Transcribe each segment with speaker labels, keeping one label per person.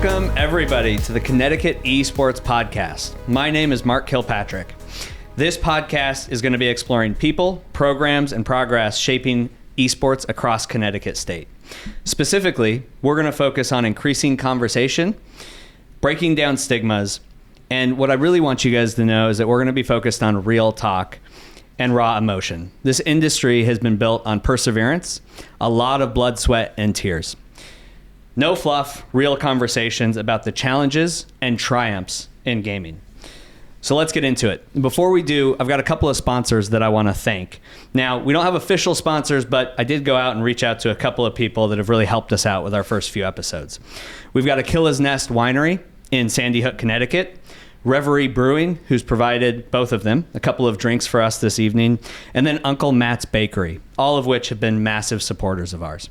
Speaker 1: Welcome, everybody, to the Connecticut Esports Podcast. My name is Mark Kilpatrick. This podcast is going to be exploring people, programs, and progress shaping esports across Connecticut State. Specifically, we're going to focus on increasing conversation, breaking down stigmas, and what I really want you guys to know is that we're going to be focused on real talk and raw emotion. This industry has been built on perseverance, a lot of blood, sweat, and tears. No fluff, real conversations about the challenges and triumphs in gaming. So let's get into it. Before we do, I've got a couple of sponsors that I want to thank. Now, we don't have official sponsors, but I did go out and reach out to a couple of people that have really helped us out with our first few episodes. We've got Achilles Nest Winery in Sandy Hook, Connecticut, Reverie Brewing, who's provided both of them a couple of drinks for us this evening, and then Uncle Matt's Bakery, all of which have been massive supporters of ours.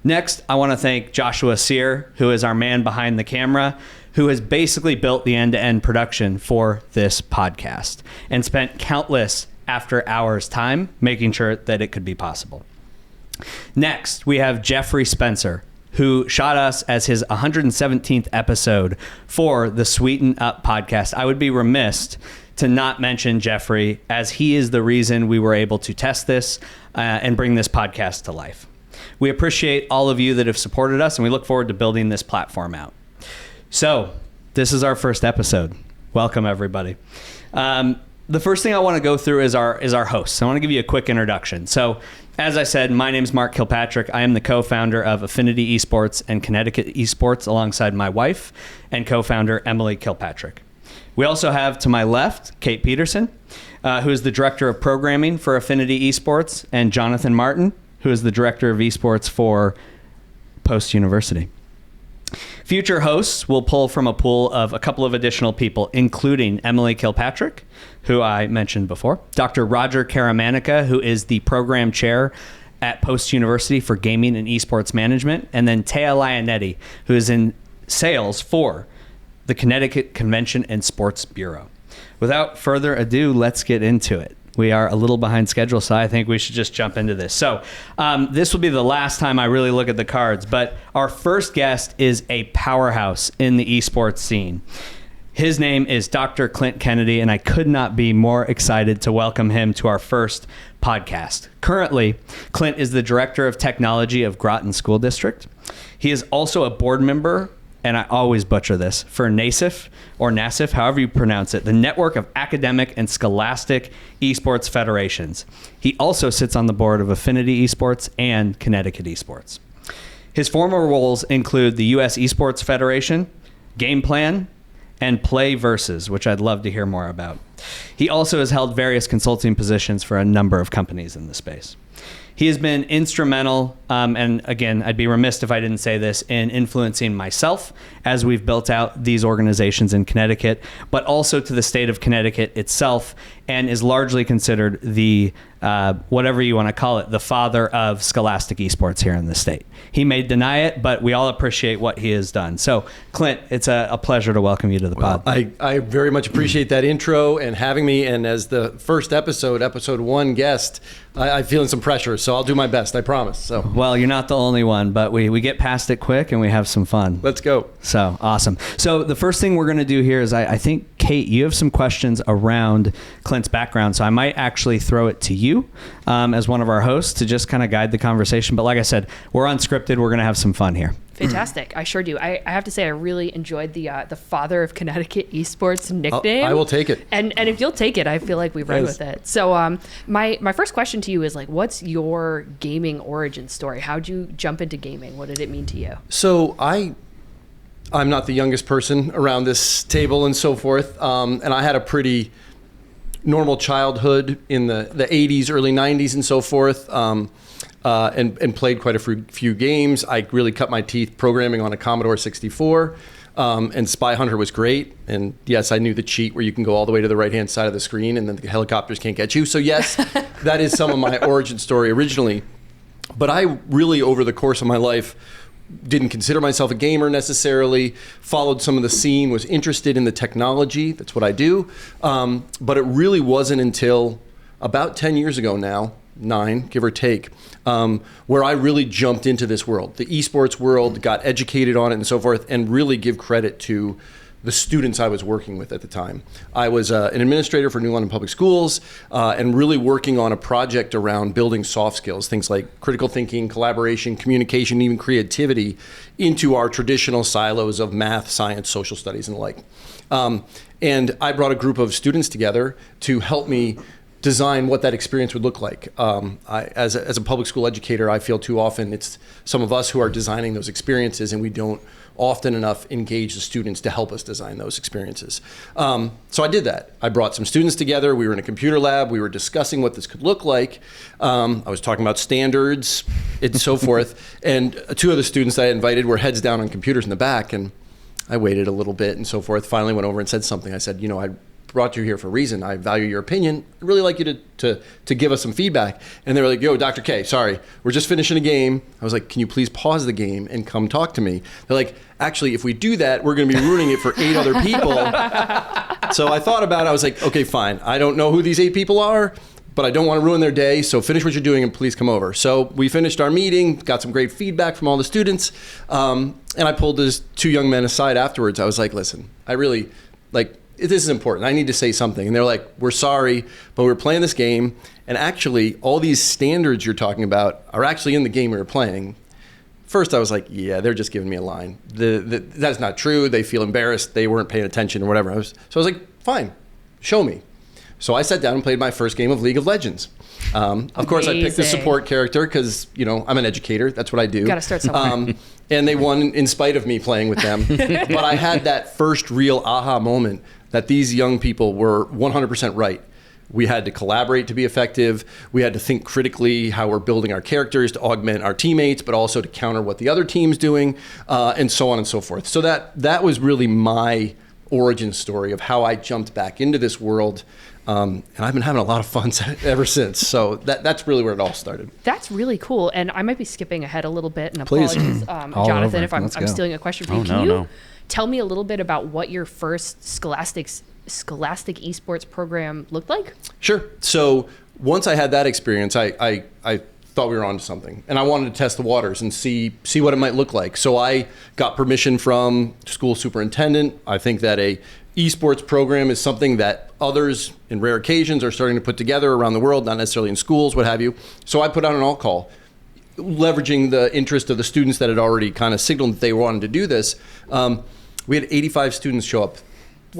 Speaker 1: Next, I want to thank Joshua Sear, who is our man behind the camera, who has basically built the end-to-end production for this podcast and spent countless after-hours time making sure that it could be possible. Next, we have Jeffrey Spencer, who shot us as his 117th episode for the Sweeten Up podcast. I would be remiss to not mention Jeffrey, as he is the reason we were able to test this and bring this podcast to life. We appreciate all of you that have supported us, and we look forward to building this platform out. So, this is our first episode. Welcome, everybody. The first thing I want to go through is our hosts. I want to give you a quick introduction. So, as I said, my name is Mark Kilpatrick. I am the co-founder of Affinity Esports and Connecticut Esports alongside my wife and co-founder Emily Kilpatrick. We also have to my left, Kate Peterson, who is the director of programming for Affinity Esports, and Jonathan Martin, who is the director of esports for Post University. Future hosts will pull from a pool of a couple of additional people, including Emily Kilpatrick, who I mentioned before, Dr. Roger Karamanica, who is the program chair at Post University for Gaming and Esports Management, and then Tea Lionetti, who is in sales for the Connecticut Convention and Sports Bureau. Without further ado, let's get into it. We are a little behind schedule, so I think we should just jump into this. So this will be the last time I really look at the cards, but our first guest is a powerhouse in the esports scene. His name is Dr. Clint Kennedy, and I could not be more excited to welcome him to our first podcast. Currently, Clint is the Director of Technology of Groton School District. He is also a board member, and I always butcher this, for NASEF, or NASEF, however you pronounce it, the Network of Academic and Scholastic Esports Federations. He also sits on the board of Affinity Esports and Connecticut Esports. His former roles include the US Esports Federation, Game Plan, and PlayVS, which I'd love to hear more about. He also has held various consulting positions for a number of companies in the space. He has been instrumental, and again, I'd be remiss if I didn't say this, in influencing myself as we've built out these organizations in Connecticut, but also to the state of Connecticut itself, and is largely considered the, whatever you want to call it, the father of scholastic esports here in the state. He may deny it, but we all appreciate what he has done. So, Clint, it's a pleasure to welcome you to the pod.
Speaker 2: I very much appreciate that intro and having me, and as the first episode 1 guest, I'm feeling some pressure, so I'll do my best, I promise. So,
Speaker 1: well, you're not the only one, but we get past it quick and we have some fun.
Speaker 2: Let's go.
Speaker 1: So, awesome. So the first thing we're going to do here is I think, Kate, you have some questions around Clint's background, so I might actually throw it to you as one of our hosts to just kind of guide the conversation. But like I said, we're unscripted. We're going to have some fun here.
Speaker 3: Fantastic. I sure do. I have to say I really enjoyed the father of Connecticut esports nickname.
Speaker 2: I will take it.
Speaker 3: And if you'll take it, I feel like we've run with it. So my first question to you is, like, what's your gaming origin story? How'd you jump into gaming? What did it mean to you?
Speaker 2: So I'm not the youngest person around this table and so forth. And I had a pretty normal childhood in the 80s, early 90s and so forth. And played quite a few games. I really cut my teeth programming on a Commodore 64, and Spy Hunter was great. And yes, I knew the cheat where you can go all the way to the right-hand side of the screen and then the helicopters can't get you. So yes, that is some of my origin story originally. But I really, over the course of my life, didn't consider myself a gamer necessarily, followed some of the scene, was interested in the technology. That's what I do. But it really wasn't until about 10 years ago now 9, give or take, where I really jumped into this world, the esports world, got educated on it and so forth, and really give credit to the students I was working with at the time. I was an administrator for New London Public Schools and really working on a project around building soft skills, things like critical thinking, collaboration, communication, even creativity into our traditional silos of math, science, social studies, and the like. And I brought a group of students together to help me design what that experience would look like. As a public school educator, I feel too often it's some of us who are designing those experiences, and we don't often enough engage the students to help us design those experiences. So I did that. I brought some students together. We were in a computer lab. We were discussing what this could look like. I was talking about standards and so forth. And 2 of the students that I invited were heads down on computers in the back, and I waited a little bit and so forth. Finally went over and said something. I said, I brought you here for a reason. I value your opinion. I'd really like you to give us some feedback. And they were like, yo, Dr. K, sorry, we're just finishing a game. I was like, can you please pause the game and come talk to me? They're like, actually, if we do that, we're going to be ruining it for 8 other people. So I thought about it. I was like, okay, fine. I don't know who these 8 people are, but I don't want to ruin their day. So finish what you're doing and please come over. So we finished our meeting, got some great feedback from all the students. And I pulled these 2 young men aside afterwards. I was like, listen, I really this is important. I need to say something. And they're like, we're sorry, but we're playing this game. And actually, all these standards you're talking about are actually in the game we were playing. First, I was like, yeah, they're just giving me a line. That's not true. They feel embarrassed. They weren't paying attention or whatever. So I was like, fine, show me. So I sat down and played my first game of League of Legends. Of course, I picked the support character because, I'm an educator. That's what I do.
Speaker 3: Got to start somewhere.
Speaker 2: And they won in spite of me playing with them. But I had that first real aha moment that these young people were 100% right. We had to collaborate to be effective. We had to think critically how we're building our characters to augment our teammates, but also to counter what the other team's doing, and so on and so forth. So that was really my origin story of how I jumped back into this world. And I've been having a lot of fun ever since. So that's really where it all started.
Speaker 3: That's really cool. And I might be skipping ahead a little bit, and
Speaker 2: Please.
Speaker 3: apologies, Jonathan, if I'm stealing a question from you. Can you tell me a little bit about what your first scholastic esports program looked like?
Speaker 2: Sure. So once I had that experience, I thought we were onto something, and I wanted to test the waters and see what it might look like. So I got permission from school superintendent. I think that a esports program is something that others, in rare occasions, are starting to put together around the world, not necessarily in schools, what have you. So I put out an all call, leveraging the interest of the students that had already kind of signaled that they wanted to do this. We had 85 students show up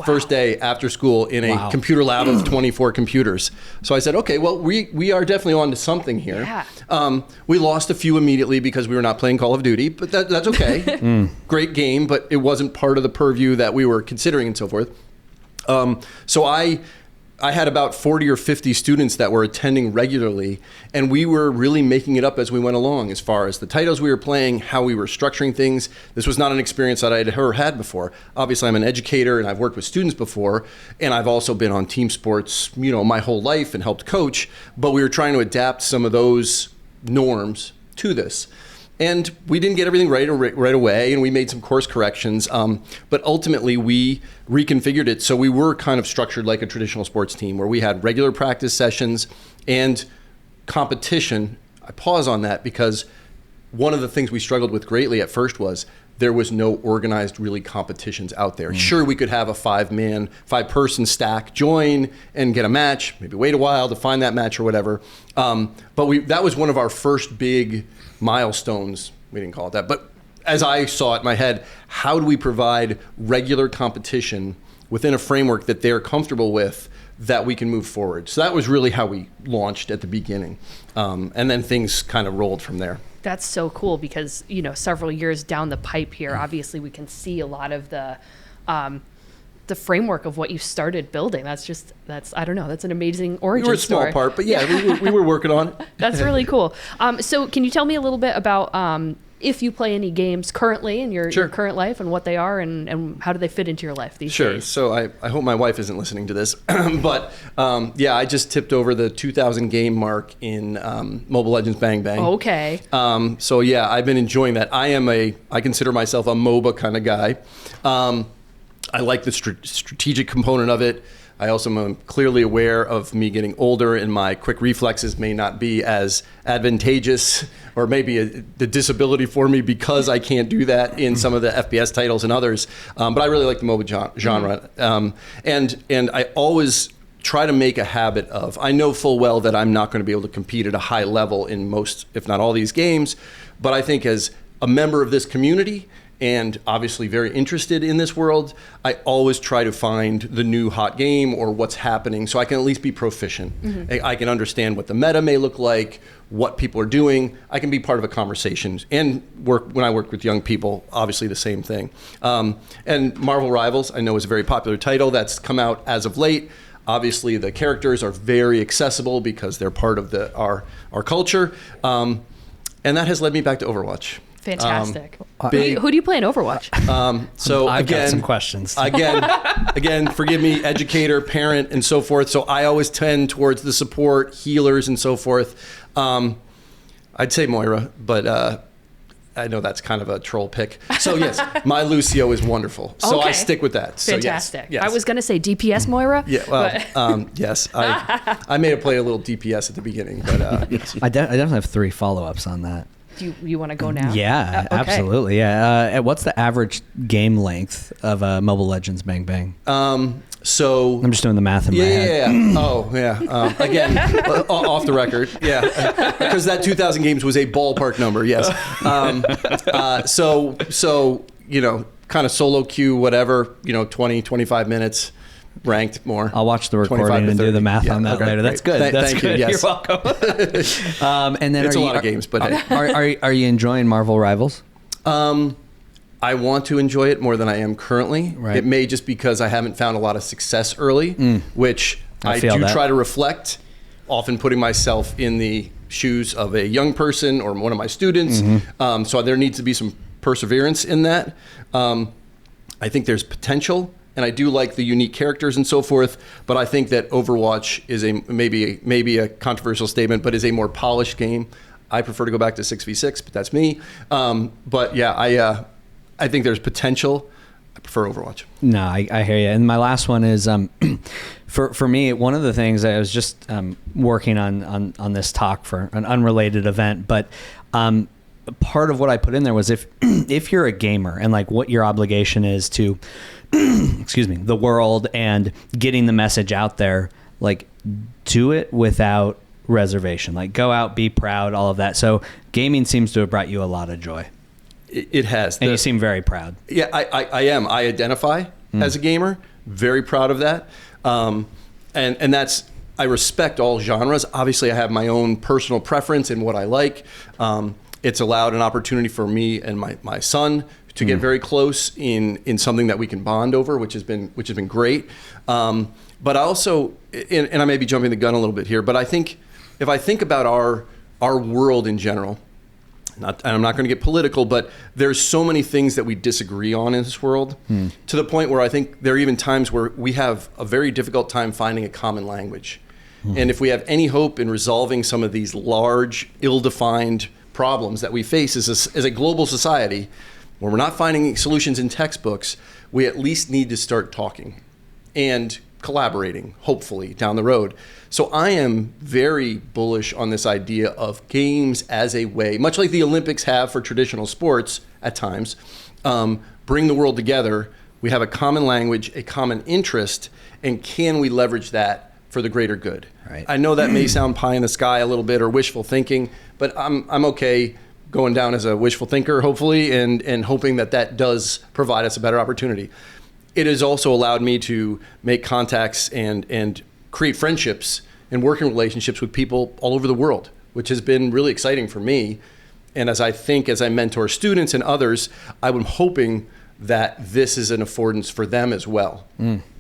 Speaker 2: first day after school in a computer lab of 24 computers. So I said, okay, well, we are definitely on to something here.
Speaker 3: Yeah.
Speaker 2: We lost a few immediately because we were not playing Call of Duty, but that's okay. Great game, but it wasn't part of the purview that we were considering and so forth. So I had about 40 or 50 students that were attending regularly, and we were really making it up as we went along as far as the titles we were playing, how we were structuring things. This was not an experience that I had ever had before. Obviously, I'm an educator, and I've worked with students before, and I've also been on team sports, my whole life and helped coach, but we were trying to adapt some of those norms to this. And we didn't get everything right away, and we made some course corrections. But ultimately, we reconfigured it so we were kind of structured like a traditional sports team, where we had regular practice sessions and competition. I pause on that because one of the things we struggled with greatly at first was there was no organized, really, competitions out there. Sure, we could have a 5-person stack join and get a match, maybe wait a while to find that match or whatever. But that was one of our first big milestones. We didn't call it that, but as I saw it in my head, how do we provide regular competition within a framework that they're comfortable with, that we can move forward? So that was really how we launched at the beginning, and then things kind of rolled from there.
Speaker 3: That's so cool because, several years down the pipe here, obviously we can see a lot of the framework of what you started building. That's I don't know, that's an amazing origin story.
Speaker 2: We were a small part, but yeah, we were working on it.
Speaker 3: That's really cool. So can you tell me a little bit about if you play any games currently in your current life, and what they are, and how do they fit into your life these days?
Speaker 2: Sure. So I hope my wife isn't listening to this, but I just tipped over the 2,000 game mark in Mobile Legends Bang Bang.
Speaker 3: Okay.
Speaker 2: So yeah, I've been enjoying that. I consider myself a MOBA kind of guy. I like the strategic component of it. I also am clearly aware of me getting older, and my quick reflexes may not be as advantageous, or maybe the disability for me because I can't do that in some of the FPS titles and others. But I really like the MOBA genre. And I always try to make a habit of, I know full well that I'm not going to be able to compete at a high level in most, if not all, these games. But I think as a member of this community, and obviously very interested in this world, I always try to find the new hot game or what's happening so I can at least be proficient. I can understand what the meta may look like, what people are doing. I can be part of a conversation, and when I work with young people, obviously the same thing. And Marvel Rivals, I know, is a very popular title that's come out as of late. Obviously the characters are very accessible because they're part of our culture. And that has led me back to Overwatch.
Speaker 3: Fantastic. Who do you play in Overwatch?
Speaker 2: So
Speaker 1: I've
Speaker 2: again,
Speaker 1: got some questions.
Speaker 2: Again, forgive me, educator, parent, and so forth. So I always tend towards the support, healers, and so forth. I'd say Moira, but I know that's kind of a troll pick. So yes, my Lucio is wonderful. So I stick with that.
Speaker 3: Fantastic.
Speaker 2: So yes.
Speaker 3: I was going to say DPS Moira.
Speaker 2: Yeah, well, yes. I made it play a little DPS at the beginning, but
Speaker 4: I definitely have 3 follow-ups on that.
Speaker 3: Do you want to go now?
Speaker 4: Yeah,
Speaker 3: Okay.
Speaker 4: absolutely. Yeah. What's the average game length of Mobile Legends Bang Bang?
Speaker 2: So
Speaker 4: I'm just doing the math in my head.
Speaker 2: Yeah. Oh, yeah. Again, off the record. Yeah. Because that 2,000 games was a ballpark number. Yes. So kind of solo queue, whatever. 20, 25 minutes. Ranked more.
Speaker 4: I'll watch the recording and do the math on that later. That's good. That's
Speaker 2: thank
Speaker 4: good.
Speaker 2: You. Yes.
Speaker 4: You're welcome. And then
Speaker 2: it's a lot of games, but hey.
Speaker 4: Are you enjoying Marvel Rivals?
Speaker 2: I want to enjoy it more than I am currently.
Speaker 4: Right.
Speaker 2: It may just because I haven't found a lot of success early, which I do try to reflect, often putting myself in the shoes of a young person or one of my students. So there needs to be some perseverance in that. I think there's potential. And I do like the unique characters and so forth, but I think that Overwatch is maybe a controversial statement, but is a more polished game. I prefer to go back to 6v6, but that's me. But yeah, I think there's potential. I prefer Overwatch.
Speaker 4: No, I hear you. And my last one is, for me, one of the things I was just working on this talk for an unrelated event, but part of what I put in there was if you're a gamer and like what your obligation is to excuse me, the world and getting the message out there, like do it without reservation, like go out, be proud, all of that. So gaming seems to have brought you a lot of joy.
Speaker 2: It has.
Speaker 4: And you seem very proud.
Speaker 2: Yeah, I am. I identify as a gamer, very proud of that. And that's, I respect all genres. Obviously I have my own personal preference in what I like. It's allowed an opportunity for me and my son to get very close in something that we can bond over, which has been great. But I also, and I may be jumping the gun a little bit here, but I think if I think about our world in general, and I'm not going to get political, but there's so many things that we disagree on in this world, to the point where I think there are even times where we have a very difficult time finding a common language. And if we have any hope in resolving some of these large, ill-defined problems that we face as a global society, when we're not finding solutions in textbooks, we at least need to start talking and collaborating, hopefully, down the road. So I am very bullish on this idea of games as a way, much like the Olympics have for traditional sports at times, bring the world together. We have a common language, a common interest, and can we leverage that for the greater good?
Speaker 4: Right.
Speaker 2: I know that may sound pie in the sky a little bit or wishful thinking, but I'm okay going down as a wishful thinker, hopefully, and hoping that does provide us a better opportunity. It has also allowed me to make contacts and create friendships and working relationships with people all over the world, which has been really exciting for me. And as I mentor students and others, I'm hoping that this is an affordance for them as well.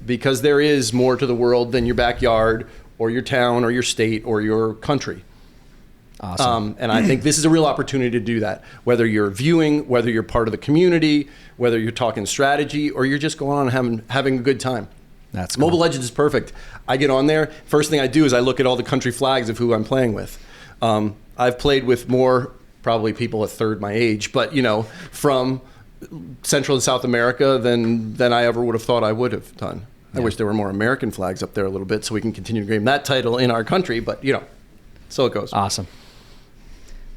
Speaker 2: Because there is more to the world than your backyard or your town or your state or your country.
Speaker 4: Awesome.
Speaker 2: And I think this is a real opportunity to do that, whether you're viewing, whether you're part of the community, whether you're talking strategy, or you're just going on and having a good time.
Speaker 4: That's cool.
Speaker 2: Mobile Legends is perfect. I get on there. First thing I do is I look at all the country flags of who I'm playing with. I've played with more, probably people a third my age, but from Central and South America than I ever would have thought I would have done. I wish there were more American flags up there a little bit so we can continue to claim that title in our country, but so it goes.
Speaker 4: Awesome.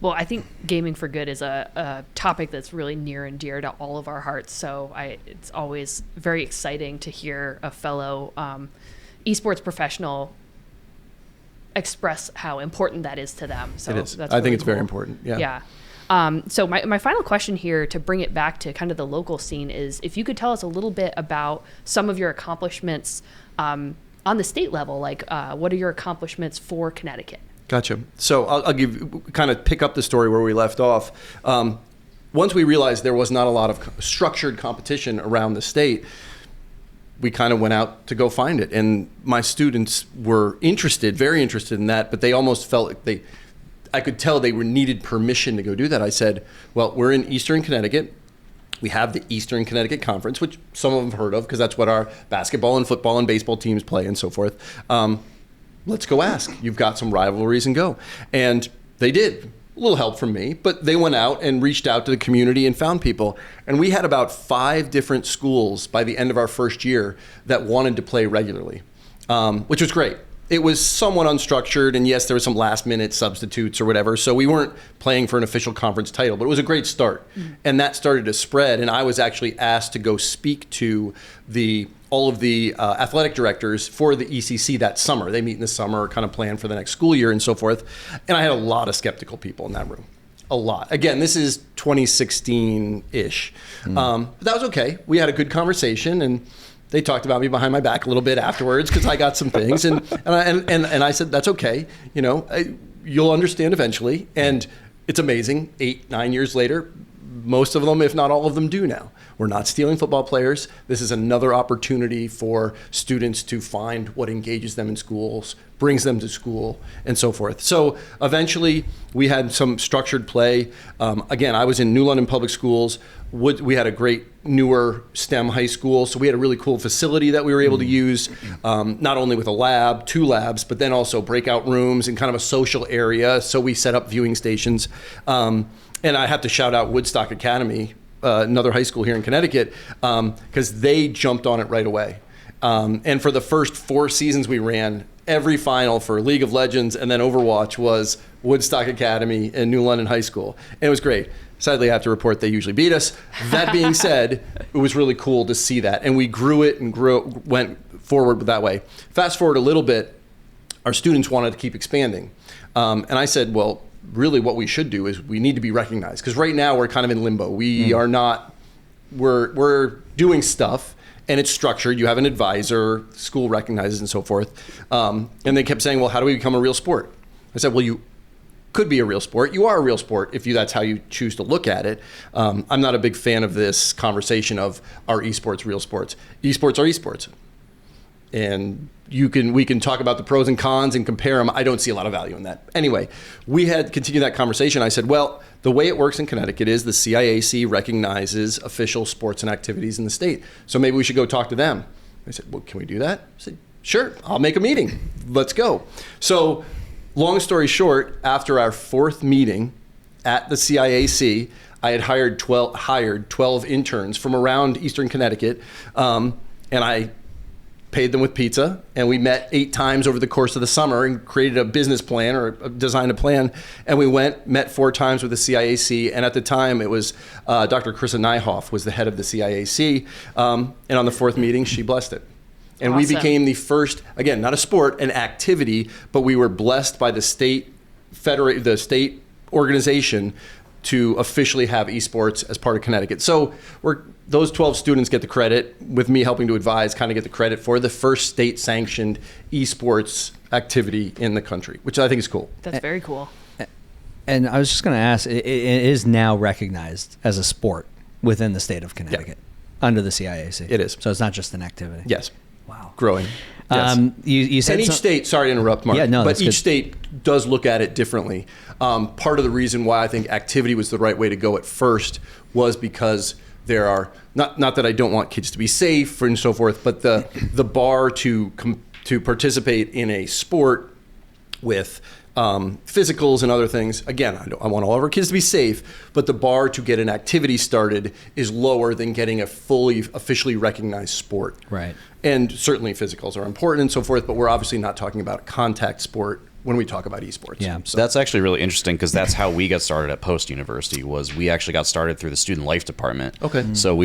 Speaker 3: Well, I think gaming for good is a topic that's really near and dear to all of our hearts. So it's always very exciting to hear a fellow esports professional express how important that is to them. So
Speaker 2: it is.
Speaker 3: That's
Speaker 2: I think
Speaker 3: really
Speaker 2: it's
Speaker 3: cool.
Speaker 2: very important. Yeah.
Speaker 3: Yeah. So my final question here, to bring it back to kind of the local scene, is if you could tell us a little bit about some of your accomplishments on the state level, like what are your accomplishments for Connecticut?
Speaker 2: Gotcha. So I'll pick up the story where we left off. Once we realized there was not a lot of structured competition around the state, we kind of went out to go find it. And my students were very interested in that, but they almost felt like I could tell they needed permission to go do that. I said, well, we're in Eastern Connecticut. We have the Eastern Connecticut Conference, which some of them have heard of because that's what our basketball and football and baseball teams play and so forth. Let's go ask. You've got some rivalries and go. And they did. A little help from me, but they went out and reached out to the community and found people. And we had about 5 different schools by the end of our first year that wanted to play regularly, which was great. It was somewhat unstructured, and yes, there were some last-minute substitutes or whatever, so we weren't playing for an official conference title, but it was a great start. And that started to spread, and I was actually asked to go speak to all of the athletic directors for the ECC that summer. They meet in the summer, kind of plan for the next school year and so forth, and I had a lot of skeptical people in that room. A lot. Again, this is 2016-ish. But that was okay. We had a good conversation, and they talked about me behind my back a little bit afterwards because I got some things, and I said, that's okay. You'll understand eventually. And it's amazing. 8-9 years later, most of them, if not all of them, do now. We're not stealing football players. This is another opportunity for students to find what engages them in schools, brings them to school, and so forth. So eventually, we had some structured play. Again, I was in New London Public Schools. We had a great newer STEM high school, so we had a really cool facility that we were able to use, not only with a lab, 2 labs, but then also breakout rooms and kind of a social area. So we set up viewing stations. And I have to shout out Woodstock Academy, another high school here in Connecticut, because they jumped on it right away. And for the first 4 seasons we ran, every final for League of Legends and then Overwatch was Woodstock Academy and New London High School. And it was great. Sadly, I have to report they usually beat us. That being said, it was really cool to see that. And we grew it and went forward that way. Fast forward a little bit, our students wanted to keep expanding. And I said, well, really what we should do is we need to be recognized. Because right now we're kind of in limbo. We are not, we're doing stuff and it's structured. You have an advisor, school recognizes and so forth. And they kept saying, well, how do we become a real sport? I said, well, you could be a real sport. You are a real sport if that's how you choose to look at it. I'm not a big fan of this conversation of are esports real sports? Esports are esports. And we can talk about the pros and cons and compare them. I don't see a lot of value in that. Anyway, we had continued that conversation. I said, well, the way it works in Connecticut is the CIAC recognizes official sports and activities in the state. So maybe we should go talk to them. I said, well, can we do that? I said, sure, I'll make a meeting. Let's go. So long story short, after our 4th meeting at the CIAC, I had hired 12 interns from around Eastern Connecticut, and I paid them with pizza, and we met 8 times over the course of the summer and created a business plan or designed a plan. And we met 4 times with the CIAC. And at the time, it was Dr. Carissa Nyhoff was the head of the CIAC. And on the 4th meeting, she blessed it. And
Speaker 3: Awesome.
Speaker 2: We became the first, again, not a sport, an activity, but we were blessed by the state organization to officially have esports as part of Connecticut. So those 12 students get the credit, with me helping to advise, kind of get the credit for the first state-sanctioned esports activity in the country, which I think is cool.
Speaker 3: That's very cool.
Speaker 4: And I was just going to ask, it is now recognized as a sport within the state of Connecticut under the CIAC.
Speaker 2: It is.
Speaker 4: So it's not just an activity.
Speaker 2: Yes.
Speaker 4: Wow.
Speaker 2: Growing. Yes.
Speaker 4: You said
Speaker 2: and each state, sorry to interrupt, Mark,
Speaker 4: Yeah, no,
Speaker 2: but
Speaker 4: that's
Speaker 2: each
Speaker 4: good.
Speaker 2: state does look at it differently. Part of the reason why I think activity was the right way to go at first was because there are, not that I don't want kids to be safe and so forth, but the bar to participate in a sport with physicals and other things. Again, I want all of our kids to be safe, but the bar to get an activity started is lower than getting a fully officially recognized sport.
Speaker 4: Right.
Speaker 2: And certainly physicals are important and so forth, but we're obviously not talking about a contact sport when we talk about esports.
Speaker 4: Yeah.
Speaker 5: So that's actually really interesting because that's how we got started at Post University. Was we actually got started through the student life department.
Speaker 2: Okay.
Speaker 5: So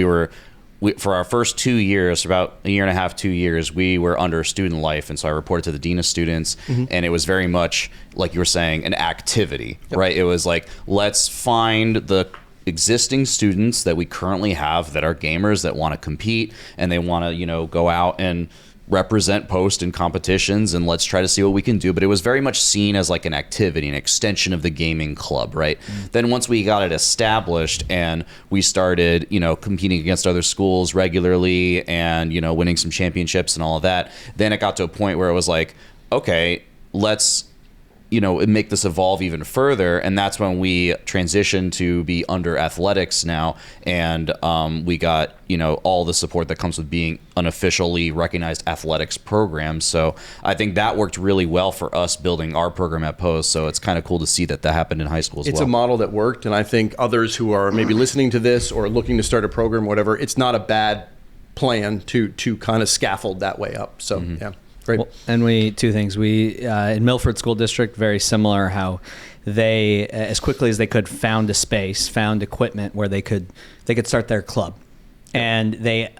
Speaker 5: for our first 2 years, about a year and a half, 2 years, we were under student life. And so I reported to the dean of students, and it was very much, like you were saying, an activity, right? It was like, let's find the existing students that we currently have that are gamers that want to compete and they want to, go out and represent Post in competitions, and let's try to see what we can do. But it was very much seen as like an activity, an extension of the gaming club, right? Then once we got it established and we started, competing against other schools regularly and, winning some championships and all of that, then it got to a point where it was like, okay, let's make this evolve even further. And that's when we transitioned to be under athletics now. And we got, all the support that comes with being an officially recognized athletics program. So I think that worked really well for us building our program at Post. So it's kind of cool to see that happened in high school as well.
Speaker 2: It's a model that worked. And I think others who are maybe listening to this or looking to start a program, whatever, it's not a bad plan to kind of scaffold that way up. So, yeah. Great.
Speaker 4: Well, and two things. We, in Milford School District, very similar, how they, as quickly as they could, found a space, found equipment where they could start their club. And they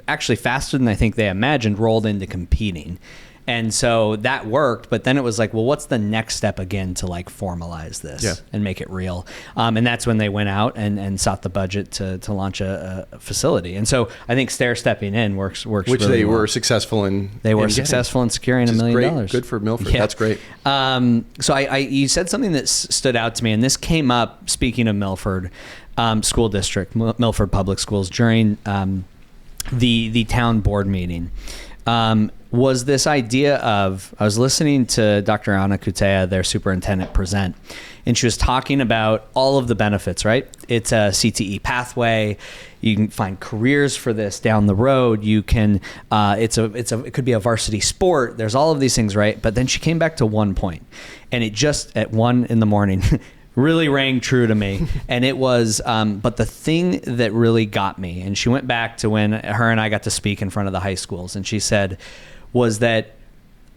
Speaker 4: actually, faster than I think they imagined, rolled into competing. And so that worked, but then it was like, well, what's the next step again to like formalize this and make it real? And that's when they went out and sought the budget to launch a facility. And so I think stair-stepping in works
Speaker 2: Which
Speaker 4: really
Speaker 2: they
Speaker 4: well.
Speaker 2: were successful in.
Speaker 4: They were successful in securing $1 million.
Speaker 2: Good for Milford.
Speaker 4: Yeah.
Speaker 2: That's great.
Speaker 4: So you said something that stood out to me, and this came up, speaking of Milford School District, Milford Public Schools, during the town board meeting. Was this idea of, I was listening to Dr. Anna Kutea, their superintendent, present, and she was talking about all of the benefits, right? It's a CTE pathway. You can find careers for this down the road. You can, it could be a varsity sport. There's all of these things, right? But then she came back to one point, and it just, at 1 a.m, really rang true to me. And it was, but the thing that really got me, and she went back to when her and I got to speak in front of the high schools, and she said, was that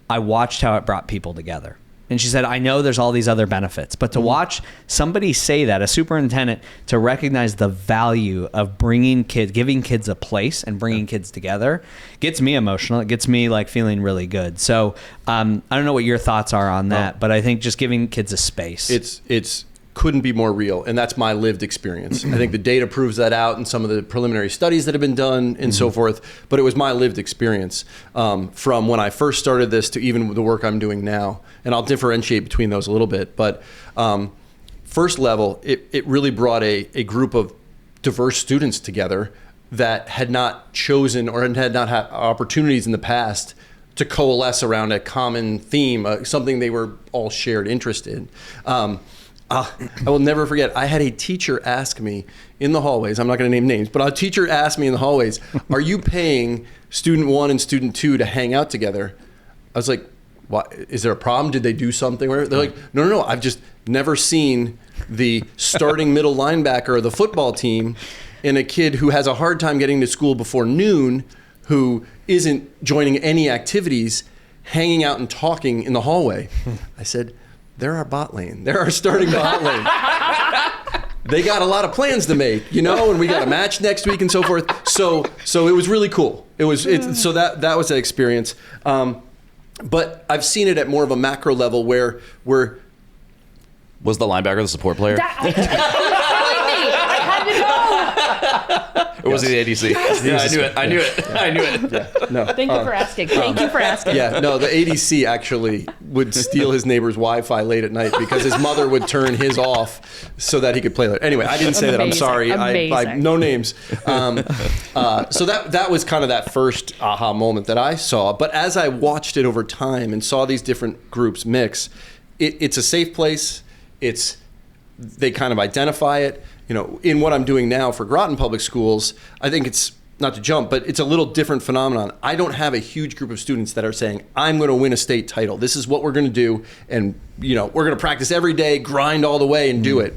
Speaker 4: I watched how it brought people together. And she said, I know there's all these other benefits, but to watch somebody say that, a superintendent, to recognize the value of giving kids a place and bringing kids together, gets me emotional. It gets me like feeling really good. So I don't know what your thoughts are on that, but I think just giving kids a space.
Speaker 2: It's couldn't be more real, and that's my lived experience. I think the data proves that out in some of the preliminary studies that have been done and so forth, but it was my lived experience from when I first started this to even the work I'm doing now, and I'll differentiate between those a little bit. But first level, it really brought a group of diverse students together that had not chosen or had not had opportunities in the past to coalesce around a common theme, something they were all shared interest in. I will never forget, I had a teacher ask me in the hallways, I'm not going to name names, but a teacher asked me in the hallways, are you paying student 1 and student 2 to hang out together? I was like, what, is there a problem? Did they do something? They're like, no, I've just never seen the starting middle linebacker of the football team and a kid who has a hard time getting to school before noon, who isn't joining any activities, hanging out and talking in the hallway. I said, they're our bot lane. They're our starting bot lane. They got a lot of plans to make, and we got a match next week and so forth. So it was really cool. So that was an experience. But I've seen it at more of a macro level where we're.
Speaker 5: Was the linebacker the support player?
Speaker 3: I had to know.
Speaker 5: Or was he the ADC? Yeah, I knew it.
Speaker 2: Yeah, no.
Speaker 3: Thank you for asking.
Speaker 2: Yeah, no, the ADC actually would steal his neighbor's Wi-Fi late at night because his mother would turn his off so that he could play later. Anyway, I didn't say that. I'm sorry. I no names. So that was kind of that first aha moment that I saw. But as I watched it over time and saw these different groups mix, it's a safe place. They kind of identify it. In what I'm doing now for Groton Public Schools, I think it's not to jump, but it's a little different phenomenon. I don't have a huge group of students that are saying, I'm going to win a state title. This is what we're going to do. And, we're going to practice every day, grind all the way and do it.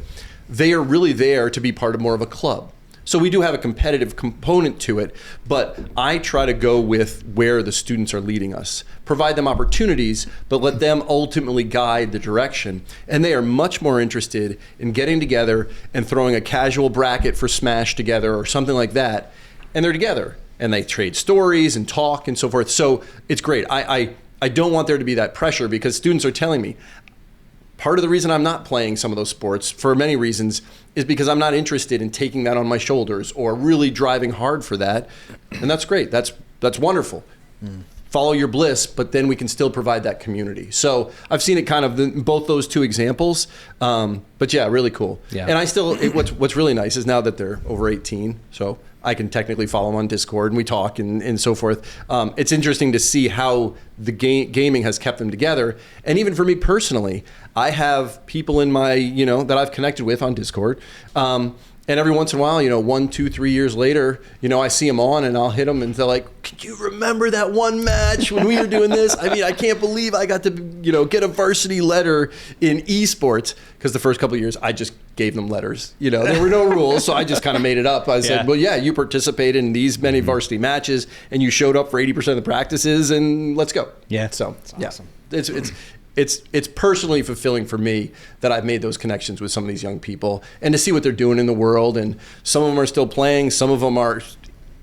Speaker 2: They are really there to be part of more of a club. So we do have a competitive component to it, but I try to go with where the students are leading us, provide them opportunities, but let them ultimately guide the direction. And they are much more interested in getting together and throwing a casual bracket for Smash together or something like that. And they're together and they trade stories and talk and so forth. So it's great. I don't want there to be that pressure, because students are telling me, part of the reason I'm not playing some of those sports, for many reasons, is because I'm not interested in taking that on my shoulders or really driving hard for that. And that's great. That's wonderful. Follow your bliss, but then we can still provide that community. So I've seen it kind of in both those two examples. But yeah, really cool.
Speaker 4: Yeah.
Speaker 2: And I still, what's really nice is now that they're over 18, so I can technically follow them on Discord and we talk and so forth. It's interesting to see how the gaming has kept them together. And even for me personally, I have people in my, that I've connected with on Discord. And every once in a while, 1, 2, 3 years later, I see them on and I'll hit them and they're like, can you remember that one match when we were doing this? I mean, I can't believe I got to, get a varsity letter in esports, because the first couple of years I just gave them letters. There were no rules, so I just kind of made it up. I said, well, yeah, you participated in these many varsity matches and you showed up for 80% of the practices and let's go.
Speaker 4: Yeah.
Speaker 2: So,
Speaker 4: That's awesome.
Speaker 2: It's personally fulfilling for me that I've made those connections with some of these young people and to see what they're doing in the world. And some of them are still playing. Some of them are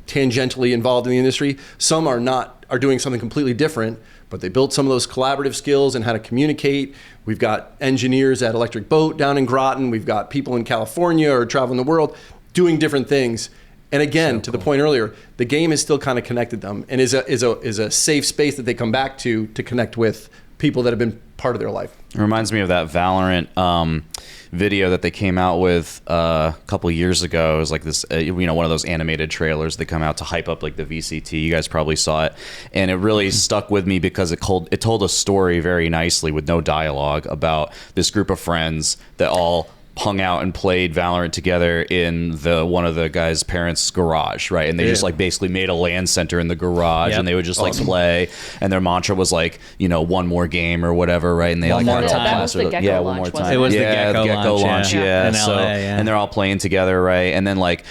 Speaker 2: tangentially involved in the industry. Some are not, are doing something completely different, but they built some of those collaborative skills and how to communicate. We've got engineers at Electric Boat down in Groton. We've got people in California or traveling the world doing different things. And again, to the point earlier, the game has still kind of connected them and is a safe space that they come back to connect with people that have been part of their life.
Speaker 5: It reminds me of that Valorant video that they came out with a couple years ago. It was like this, one of those animated trailers that come out to hype up like the VCT. You guys probably saw it, and it really stuck with me because it told a story very nicely with no dialogue about this group of friends that all hung out and played Valorant together in one of the guys' parents' garage, right? And they just like basically made a LAN center in the garage, and they would just like play. And their mantra was like, one more game or whatever, right? And they
Speaker 4: One more
Speaker 5: all
Speaker 4: time.
Speaker 3: That was the Gecko
Speaker 5: yeah,
Speaker 3: launch,
Speaker 5: one more
Speaker 3: wasn't
Speaker 5: time.
Speaker 4: It was the
Speaker 5: Gecko launch,
Speaker 4: yeah.
Speaker 5: yeah.
Speaker 4: In LA, yeah.
Speaker 5: And they're all playing together, right? And then like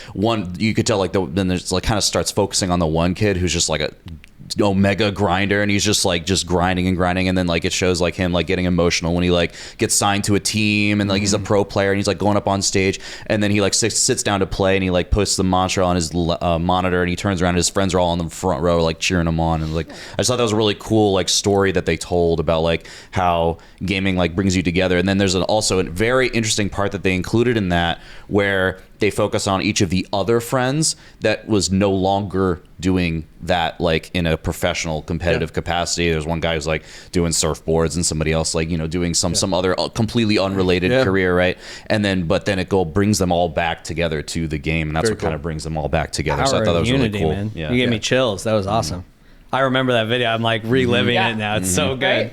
Speaker 5: you could tell like then there's like kind of starts focusing on the one kid who's just like a mega grinder, and he's just grinding and then like it shows like him like getting emotional when he like gets signed to a team and like he's a pro player and he's like going up on stage, and then he like sits down to play and he like posts the mantra on his monitor, and he turns around and his friends are all in the front row like cheering him on. And like I just thought that was a really cool like story that they told about like how gaming like brings you together. And then there's also a very interesting part that they included in that where they focus on each of the other friends that was no longer doing that like in a professional competitive capacity. There's one guy who's like doing surfboards and somebody else like doing some other completely unrelated career, right? And then but then it brings them all back together to the game, and that's
Speaker 2: Very
Speaker 5: what kind of brings them all back together.
Speaker 4: Power
Speaker 5: So I thought that was
Speaker 4: unity,
Speaker 5: really cool.
Speaker 4: man.
Speaker 5: Yeah.
Speaker 4: You gave me chills. That was awesome. I remember that video. I'm like reliving it now. It's so good.
Speaker 3: Right?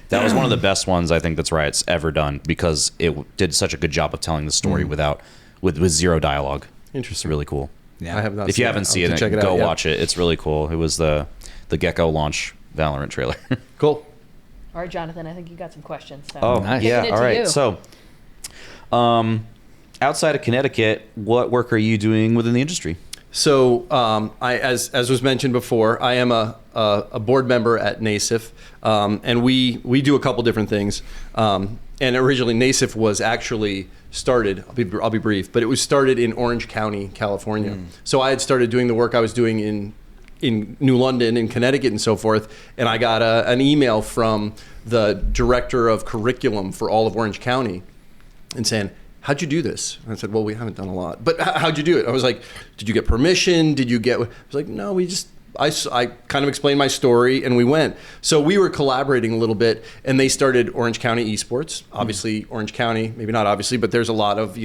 Speaker 5: That was one of the best ones I think that's Riot's ever done, because it did such a good job of telling the story with zero dialogue.
Speaker 2: Interesting.
Speaker 5: It's really cool.
Speaker 4: Yeah.
Speaker 2: I have not
Speaker 5: If you haven't seen it, go watch it. It's really cool. It was the Gecko launch Valorant trailer.
Speaker 2: Cool.
Speaker 3: All right, Jonathan, I think you got some questions. So.
Speaker 5: Oh,
Speaker 4: Nice.
Speaker 5: yeah.
Speaker 3: Kicking it
Speaker 5: All
Speaker 3: to
Speaker 5: right.
Speaker 3: you.
Speaker 5: So, outside of Connecticut, what work are you doing within the industry?
Speaker 2: So, as was mentioned before, I am a board member at NASEF, and we do a couple different things. And originally, NASEF was actually started. I'll be brief, but it was started in Orange County, California. So I had started doing the work I was doing in New London, in Connecticut, and so forth. And I got an email from the director of curriculum for all of Orange County, and saying, how'd you do this? And I said, well, we haven't done a lot. But how'd you do it? I was like, did you get permission? Did you get... I was like, no, I kind of explained my story, and we went. So we were collaborating a little bit, and they started Orange County Esports. Obviously, Orange County, maybe not obviously, but there's a lot of,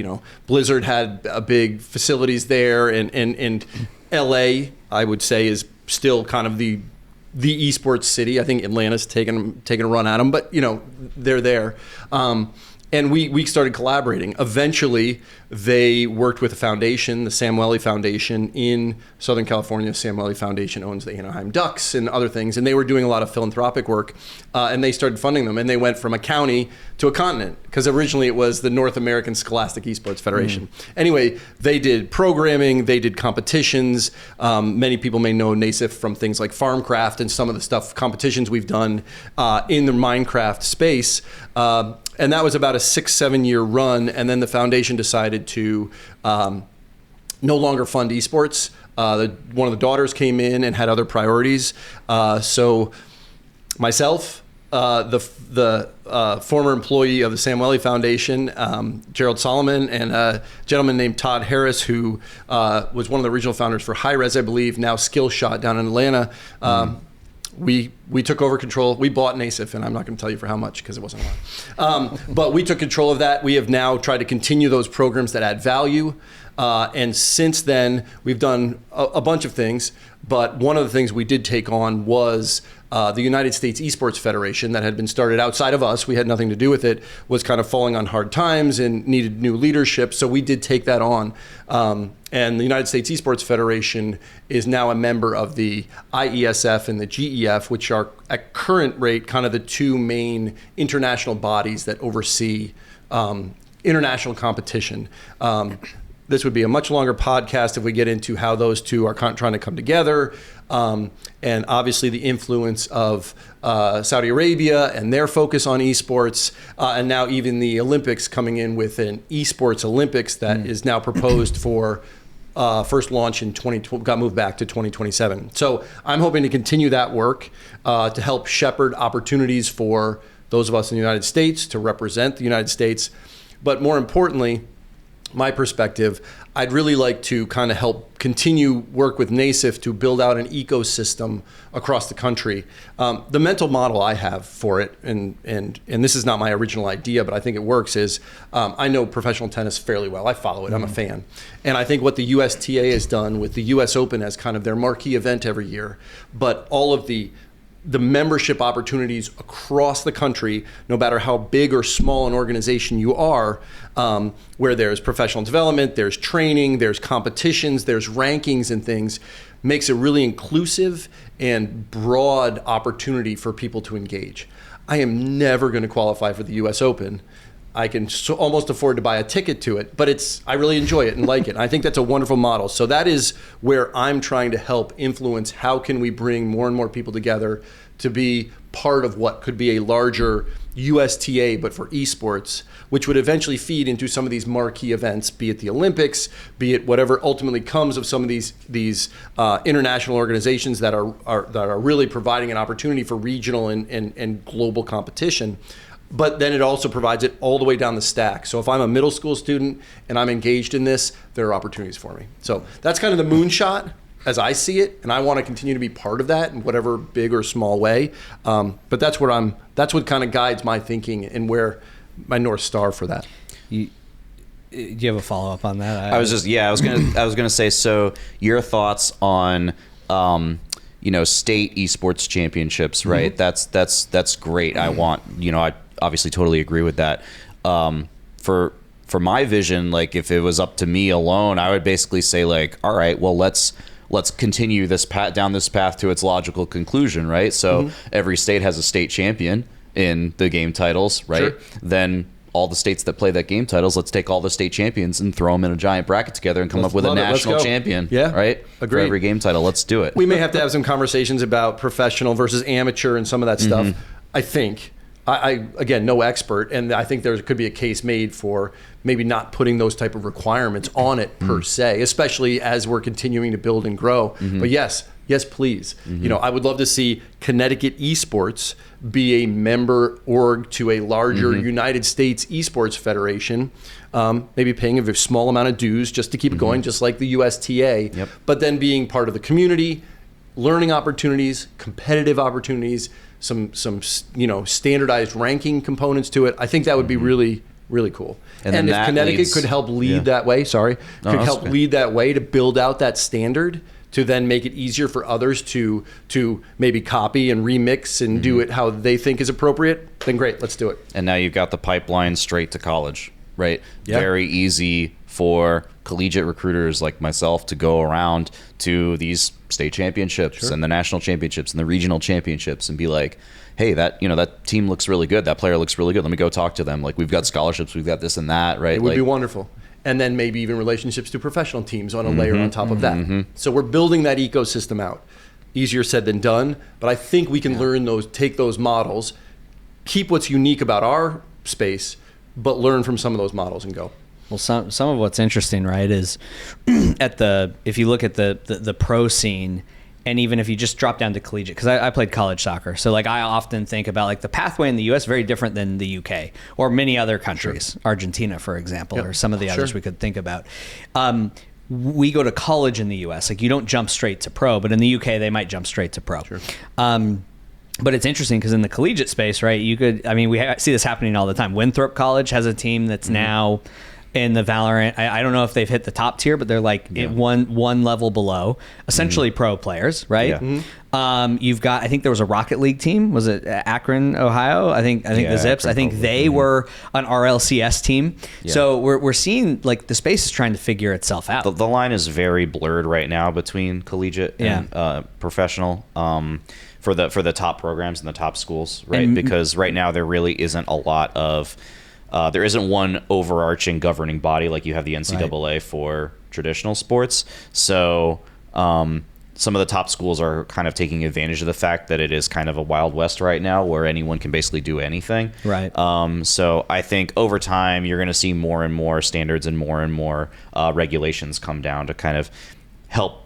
Speaker 2: Blizzard had a big facilities there, and LA, I would say, is still kind of the esports city. I think Atlanta's taking a run at them, but, they're there. And we started collaborating. Eventually, they worked with a foundation, the Samueli Foundation in Southern California. Samueli Foundation owns the Anaheim Ducks and other things, and they were doing a lot of philanthropic work, and they started funding them. And they went from a county to a continent, because originally it was the North American Scholastic Esports Federation. Anyway, they did programming, they did competitions. Many people may know NASEF from things like Farmcraft and some of the stuff, competitions we've done in the Minecraft space. And that was about a 6-7 year run. And then the foundation decided to no longer fund esports. One of the daughters came in and had other priorities. So myself, the former employee of the Samueli Foundation, Gerald Solomon, and a gentleman named Todd Harris, who was one of the original founders for High Res, I believe, now Skillshot down in Atlanta. We took over control. We bought NASEF, and I'm not going to tell you for how much because it wasn't a lot. But we took control of that. We have now tried to continue those programs that add value. And since then, we've done a bunch of things. But one of the things we did take on was the United States Esports Federation that had been started outside of us. We had nothing to do with it, was kind of falling on hard times and needed new leadership. So we did take that on. And the United States Esports Federation is now a member of the IESF and the GEF, which are at current rate kind of the two main international bodies that oversee international competition. This would be a much longer podcast if we get into how those two are trying to come together. And obviously the influence of Saudi Arabia and their focus on esports, and now even the Olympics coming in with an esports Olympics that is now proposed for first launch in got moved back to 2027. So I'm hoping to continue that work to help shepherd opportunities for those of us in the United States to represent the United States. But more importantly, my perspective, I'd really like to kind of help continue work with NASEF to build out an ecosystem across the country. The mental model I have for it, and this is not my original idea, but I think it works, is I know professional tennis fairly well. I follow it. I'm a fan. And I think what the USTA has done with the US Open as kind of their marquee event every year, but all of the membership opportunities across the country, no matter how big or small an organization you are, where there's professional development, there's training, there's competitions, there's rankings and things, makes a really inclusive and broad opportunity for people to engage. I am never going to qualify for the US Open. I can almost afford to buy a ticket to it, but I really enjoy it and like it. And I think that's a wonderful model. So that is where I'm trying to help influence how can we bring more and more people together to be part of what could be a larger USTA, but for esports, which would eventually feed into some of these marquee events, be it the Olympics, be it whatever ultimately comes of some of these international organizations that are really providing an opportunity for regional and global competition. But then it also provides it all the way down the stack. So if I'm a middle school student and I'm engaged in this, there are opportunities for me. So that's kind of the moonshot as I see it, and I want to continue to be part of that in whatever big or small way. But that's what kind of guides my thinking and where my North Star for that.
Speaker 4: Do you have a follow up on that?
Speaker 5: I was gonna say, so your thoughts on state esports championships, right? Mm-hmm. That's great. I obviously totally agree with that. For my vision, like if it was up to me alone, I would basically say like, all right, well let's continue this down this path to its logical conclusion, right? So every state has a state champion in the game titles, right? Sure. Then all the states that play that game titles, let's take all the state champions and throw them in a giant bracket together and come up with a national champion, right? Agreed. For every game title. Let's do it.
Speaker 2: We may have to have some conversations about professional versus amateur and some of that stuff. I think. I again, no expert, and I think there could be a case made for maybe not putting those type of requirements on it per se, especially as we're continuing to build and grow. But yes, please. I would love to see Connecticut Esports be a member org to a larger United States Esports Federation, maybe paying a very small amount of dues just to keep it going, just like the USTA, but then being part of the community, learning opportunities, competitive opportunities, some standardized ranking components to it. I think that would be really, really cool. And if Connecticut could help lead that way, lead that way to build out that standard to then make it easier for others to maybe copy and remix and do it how they think is appropriate, then great, let's do it.
Speaker 5: And now you've got the pipeline straight to college, right?
Speaker 2: Yeah.
Speaker 5: Very easy for collegiate recruiters like myself to go around to these state championships and the national championships and the regional championships and be like, hey, that team looks really good. That player looks really good. Let me go talk to them. Like, we've got scholarships, we've got this and that, right?
Speaker 2: It would be wonderful. And then maybe even relationships to professional teams on a layer on top of that. So we're building that ecosystem out. Easier said than done, but I think we can learn those, take those models, keep what's unique about our space, but learn from some of those models and go.
Speaker 4: Well, some of what's interesting, right, is if you look at the pro scene, and even if you just drop down to collegiate, because I played college soccer, so like I often think about like the pathway in the U.S. very different than the U.K. or many other countries, Argentina, for example, or some of the others we could think about. We go to college in the U.S. Like, you don't jump straight to pro, but in the U.K. they might jump straight to pro. But it's interesting because in the collegiate space, right, we see this happening all the time. Winthrop College has a team that's now in the Valorant. I don't know if they've hit the top tier, but they're like one level below, essentially pro players, right? You've got, I think there was a Rocket League team. Was it Akron, Ohio? I think the Zips.
Speaker 5: Akron,
Speaker 4: I think they were an RLCS team. So we're seeing like the space is trying to figure itself out.
Speaker 5: The line is very blurred right now between collegiate and professional. For the top programs and the top schools, right? Because right now there really isn't a lot of there isn't one overarching governing body like you have the NCAA for traditional sports. So some of the top schools are kind of taking advantage of the fact that it is kind of a Wild West right now where anyone can basically do anything.
Speaker 4: Right.
Speaker 5: So I think over time you're going to see more and more standards and more regulations come down to kind of help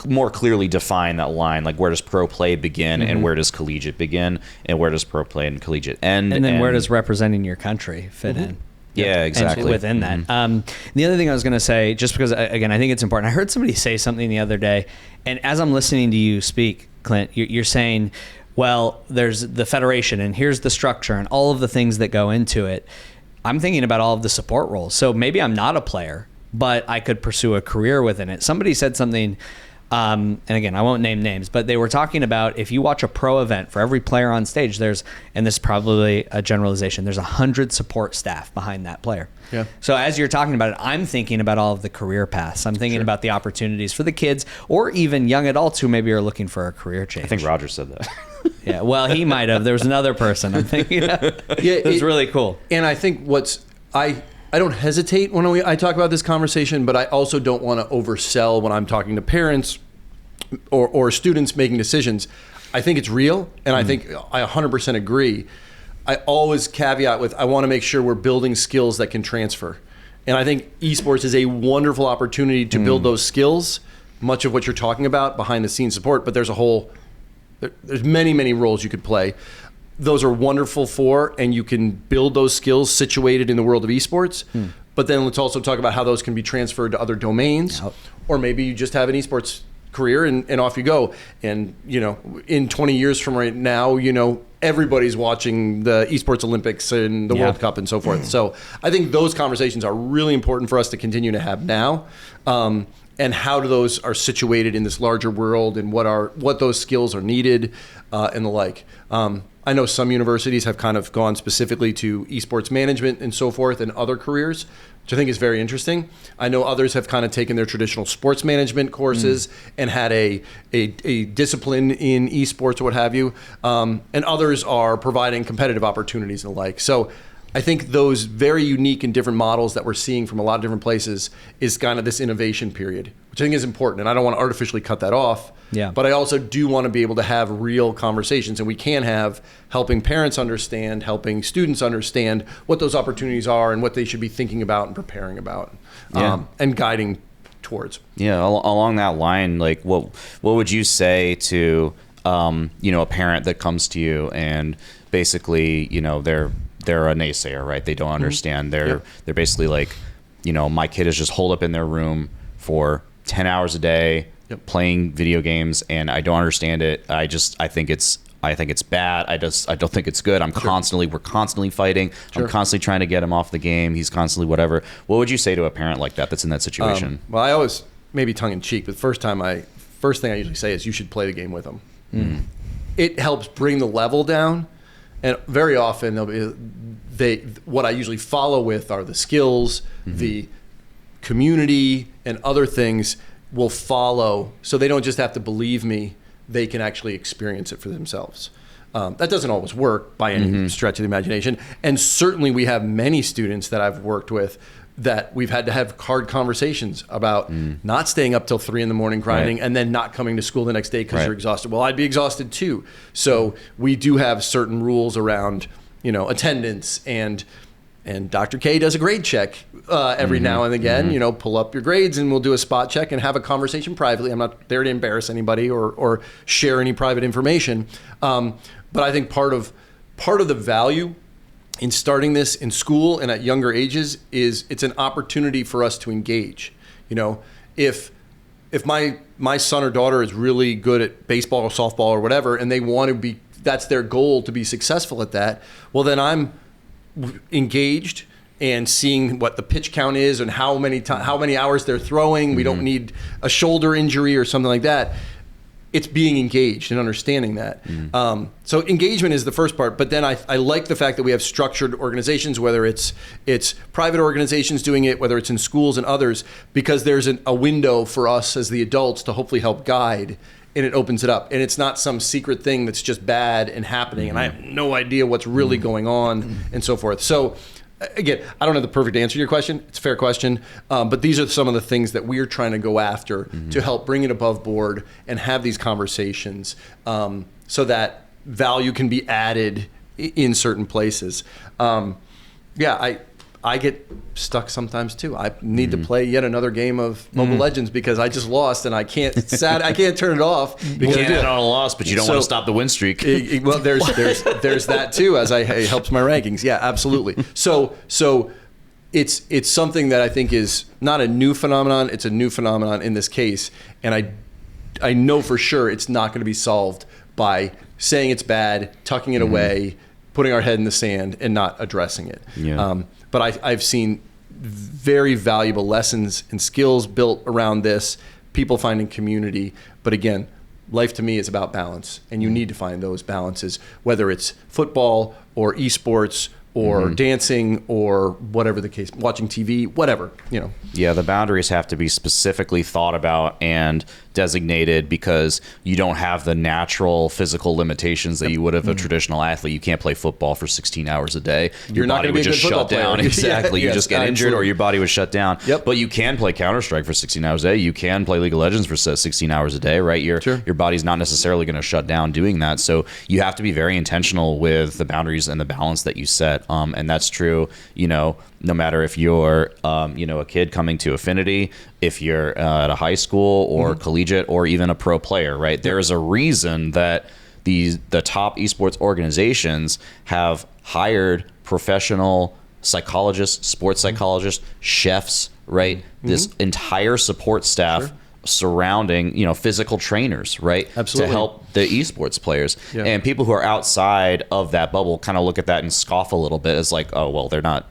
Speaker 5: more clearly define that line, like where does pro play begin and where does collegiate begin and where does pro play and collegiate end,
Speaker 4: and then where does representing your country fit in?
Speaker 5: Yeah, exactly.
Speaker 4: And within that. The other thing I was going to say, just because, again, I think it's important. I heard somebody say something the other day, and as I'm listening to you speak, Clint, you're saying, well, there's the federation, and here's the structure, and all of the things that go into it. I'm thinking about all of the support roles. So maybe I'm not a player, but I could pursue a career within it. Somebody said something, and again, I won't name names, but they were talking about if you watch a pro event, for every player on stage, there's, and this is probably a generalization, there's 100 support staff behind that player.
Speaker 2: Yeah.
Speaker 4: So as you're talking about it, I'm thinking about all of the career paths. I'm thinking about the opportunities for the kids or even young adults who maybe are looking for a career change.
Speaker 5: I think Roger said that.
Speaker 4: Yeah, well, he might have. There was another person I'm thinking of. It was really cool.
Speaker 2: And I think I don't hesitate when I talk about this conversation, but I also don't want to oversell when I'm talking to parents or students making decisions. I think it's real, and I think I 100% agree. I always caveat with, I want to make sure we're building skills that can transfer. And I think esports is a wonderful opportunity to build those skills, much of what you're talking about, behind the scenes support, but there's many roles you could play. Those are wonderful and you can build those skills situated in the world of esports. But then let's also talk about how those can be transferred to other domains, or maybe you just have an esports career and off you go. And, in 20 years from right now, everybody's watching the esports Olympics and the World Cup and so forth. So I think those conversations are really important for us to continue to have now. And how those are situated in this larger world, and what those skills are needed, and the like. I know some universities have kind of gone specifically to esports management and so forth and other careers, which I think is very interesting. I know others have kind of taken their traditional sports management courses and had a discipline in esports or what have you. And others are providing competitive opportunities and the like. So I think those very unique and different models that we're seeing from a lot of different places is kind of this innovation period, which I think is important. And I don't want to artificially cut that off.
Speaker 4: Yeah.
Speaker 2: But I also do want to be able to have real conversations, and we can have helping parents understand, helping students understand what those opportunities are and what they should be thinking about and preparing about, and guiding towards.
Speaker 5: Yeah, along that line, like what would you say to a parent that comes to you and basically they're a naysayer, right? They don't understand. They're basically like, my kid is just holed up in their room for 10 hours a day playing video games, and I don't understand it. I think it's bad. I don't think it's good. We're constantly fighting. I'm constantly trying to get him off the game. He's constantly whatever. What would you say to a parent like that that's in that situation?
Speaker 2: Well, I always, maybe tongue in cheek, but the first time I first thing I usually say is you should play the game with them. It helps bring the level down, and very often what I usually follow with are the skills, the community, and other things will follow, so they don't just have to believe me, they can actually experience it for themselves. That doesn't always work by any stretch of the imagination, and certainly we have many students that I've worked with that we've had to have hard conversations about not staying up till 3 a.m. grinding and then not coming to school the next day because you're exhausted. Well, I'd be exhausted too. So we do have certain rules around, attendance, and Dr. K does a grade check every now and again. Pull up your grades and we'll do a spot check and have a conversation privately. I'm not there to embarrass anybody or share any private information. But I think part of the value in starting this in school and at younger ages is it's an opportunity for us to engage. If my son or daughter is really good at baseball or softball or whatever, and they want to be, that's their goal to be successful at that, well, then I'm engaged and seeing what the pitch count is and how many hours they're throwing. We don't need a shoulder injury or something like that. It's being engaged and understanding that. So engagement is the first part, but then I like the fact that we have structured organizations, whether it's private organizations doing it, whether it's in schools and others, because there's a window for us as the adults to hopefully help guide, and it opens it up. And it's not some secret thing that's just bad and happening, and I have no idea what's really going on and so forth. So again, I don't have the perfect answer to your question. It's a fair question. But these are some of the things that we're trying to go after to help bring it above board and have these conversations so that value can be added in certain places. I get stuck sometimes too. I need to play yet another game of Mobile Legends because I just lost and I can't turn it off.
Speaker 5: You can't add on a loss, but you don't want to stop the win streak.
Speaker 2: Well, there's that too, as it helps my rankings. Yeah, absolutely. So it's something that I think is not a new phenomenon. It's a new phenomenon in this case, and I know for sure it's not going to be solved by saying it's bad, tucking it away, putting our head in the sand, and not addressing it. Yeah. But I've seen very valuable lessons and skills built around this, people finding community. But again, life to me is about balance, and you need to find those balances, whether it's football or esports or dancing or whatever the case, watching TV, whatever,
Speaker 5: Yeah, the boundaries have to be specifically thought about and designated because you don't have the natural physical limitations that you would have a traditional athlete. You can't play football for 16 hours a day. Your body would just shut down. Exactly. You just get injured or your body would shut down.
Speaker 2: Yep.
Speaker 5: But you can play Counter-Strike for 16 hours a day. You can play League of Legends for 16 hours a day, right? Your body's not necessarily going to shut down doing that. So you have to be very intentional with the boundaries and the balance that you set. And that's true, no matter if you're, a kid coming to Affinity, if you're at a high school or collegiate or even a pro player, right? There is a reason that the top esports organizations have hired professional psychologists, sports psychologists, chefs, right? This entire support staff surrounding, physical trainers, right?
Speaker 2: Absolutely.
Speaker 5: To help the esports players. Yeah. And people who are outside of that bubble kind of look at that and scoff a little bit as like, oh, well, they're not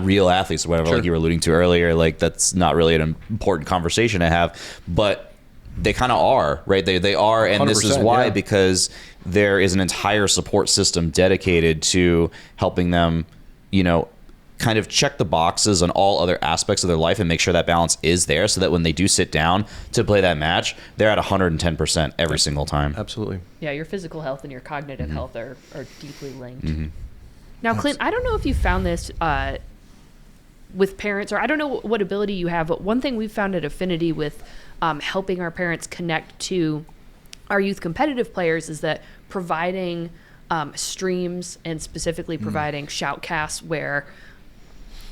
Speaker 5: real athletes or whatever, like you were alluding to earlier. Like that's not really an important conversation to have, but they kind of are, right? They are. And this is why, because there is an entire support system dedicated to helping them, kind of check the boxes on all other aspects of their life and make sure that balance is there so that when they do sit down to play that match, they're at 110% every single time.
Speaker 2: Absolutely.
Speaker 3: Yeah, your physical health and your cognitive health are deeply linked. Now, Clint, I don't know if you found this with parents, or I don't know what ability you have, but one thing we've found at Affinity with helping our parents connect to our youth competitive players is that providing streams and specifically providing shoutcasts where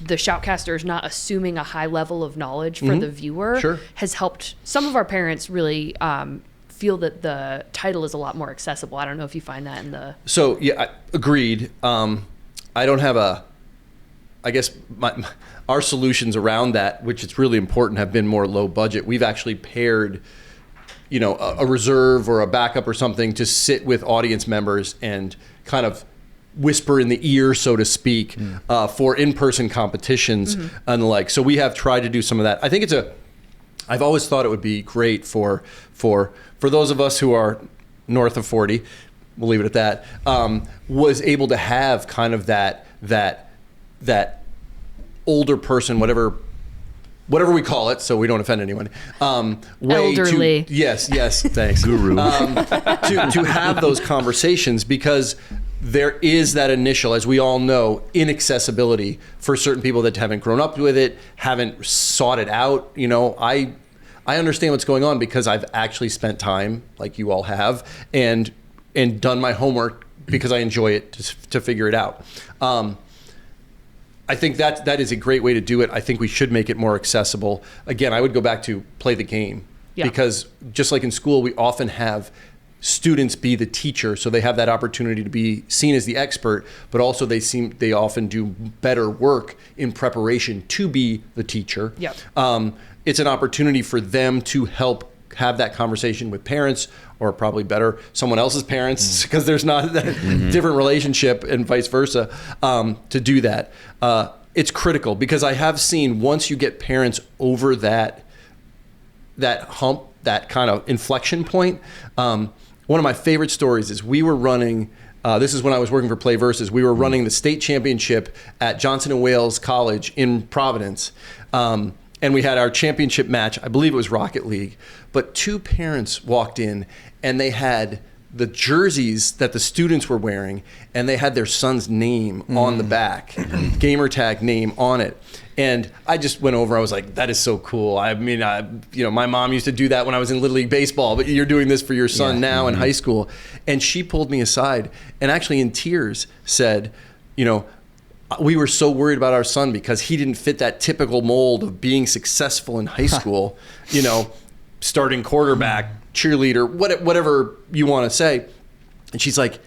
Speaker 3: the shoutcaster is not assuming a high level of knowledge for the viewer has helped some of our parents really feel that the title is a lot more accessible. I don't know if you find that in the...
Speaker 2: So, yeah, agreed. I don't have I guess our solutions around that, which it's really important, have been more low budget. We've actually paired, a reserve or a backup or something to sit with audience members and kind of whisper in the ear, so to speak, for in-person competitions and the like. So we have tried to do some of that. I think it's I've always thought it would be great for those of us who are north of 40, we'll leave it at that, was able to have kind of that older person, whatever we call it, so we don't offend anyone. Way
Speaker 3: Elderly.
Speaker 2: Yes, thanks.
Speaker 6: Guru.
Speaker 2: To have those conversations, because there is that initial, as we all know, inaccessibility for certain people that haven't grown up with it, haven't sought it out. I understand what's going on because I've actually spent time, like you all have, and done my homework because I enjoy it to figure it out. I think that is a great way to do it. I think we should make it more accessible. Again, I would go back to play the game, because just like in school, we often have students be the teacher, so they have that opportunity to be seen as the expert, but also they often do better work in preparation to be the teacher. It's an opportunity for them to help have that conversation with parents, or probably better, someone else's parents, because there's not that different relationship, and vice versa, to do that. It's critical, because I have seen once you get parents over that hump, that kind of inflection point. One of my favorite stories is we were running, this is when I was working for PlayVS, we were running the state championship at Johnson & Wales College in Providence. And we had our championship match, I believe it was Rocket League, but two parents walked in and they had the jerseys that the students were wearing, and they had their son's name on the back, gamer tag name on it. And I just went over, I was like, that is so cool. I mean, my mom used to do that when I was in Little League Baseball, but you're doing this for your son now in high school. And she pulled me aside and actually in tears said, we were so worried about our son because he didn't fit that typical mold of being successful in high school, starting quarterback, cheerleader, whatever you want to say. And she's like,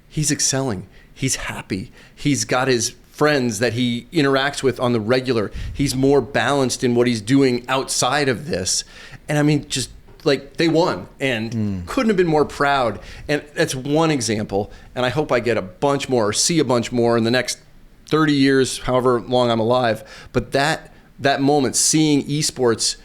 Speaker 2: he's excelling. He's happy. He's got his friends that he interacts with on the regular. He's more balanced in what he's doing outside of this. And I mean, just like they won and couldn't have been more proud. And that's one example. And I hope I get a bunch more or see a bunch more in the next 30 years, however long I'm alive. But that moment, seeing esports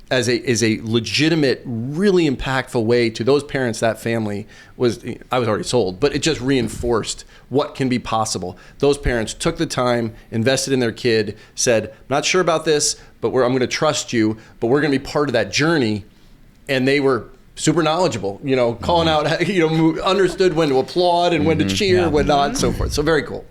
Speaker 2: as a legitimate, really impactful way to those parents, that family, I was already sold, but it just reinforced what can be possible. Those parents took the time, invested in their kid, said, not sure about this, but I'm going to trust you, but we're going to be part of that journey. And they were super knowledgeable, calling out, understood when to applaud and when to cheer, when not, so forth. So very cool.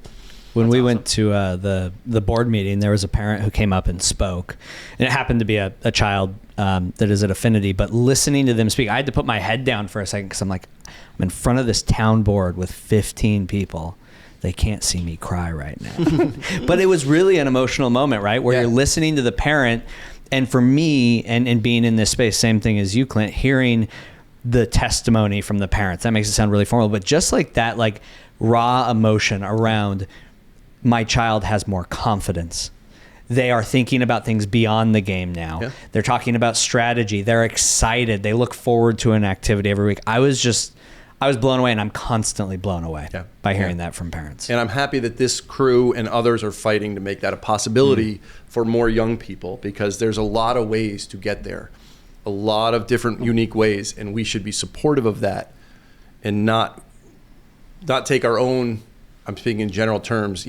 Speaker 4: When we went to the board meeting, there was a parent who came up and spoke, and it happened to be a child that is at Affinity. But listening to them speak, I had to put my head down for a second because I'm like, I'm in front of this town board with 15 people. They can't see me cry right now. But it was really an emotional moment, right? Where you're listening to the parent, and for me, and being in this space, same thing as you, Clint, hearing the testimony from the parents. That makes it sound really formal, but just like that, like raw emotion around, my child has more confidence. They are thinking about things beyond the game now. Yeah. They're talking about strategy. They're excited. They look forward to an activity every week. I was blown away, and I'm constantly blown away by hearing that from parents.
Speaker 2: And I'm happy that this crew and others are fighting to make that a possibility for more young people, because there's a lot of ways to get there, a lot of different unique ways, and we should be supportive of that and not take our own, I'm speaking in general terms,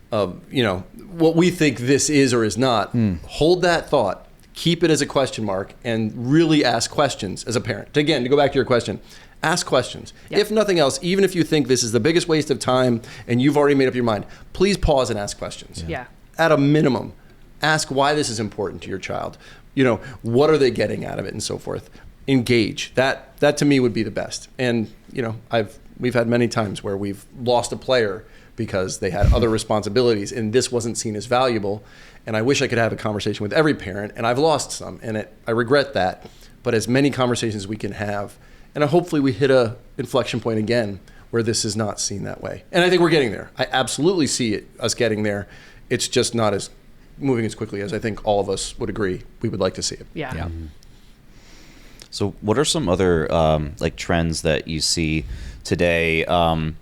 Speaker 2: what we think this is or is not. Hold that thought, keep it as a question mark, and really ask questions as a parent. Again, to go back to your question, ask questions. Yep. If nothing else, even if you think this is the biggest waste of time and you've already made up your mind, please pause and ask questions.
Speaker 3: Yeah.
Speaker 2: At a minimum, ask why this is important to your child. What are they getting out of it and so forth. Engage. That to me would be the best. And we've had many times where we've lost a player because they had other responsibilities and this wasn't seen as valuable. And I wish I could have a conversation with every parent, and I've lost some, and I regret that. But as many conversations we can have, and hopefully we hit a inflection point again where this is not seen that way. And I think we're getting there. I absolutely see us getting there. It's just not as moving as quickly as I think all of us would agree we would like to see it.
Speaker 3: Yeah.
Speaker 5: So what are some other like trends that you see today,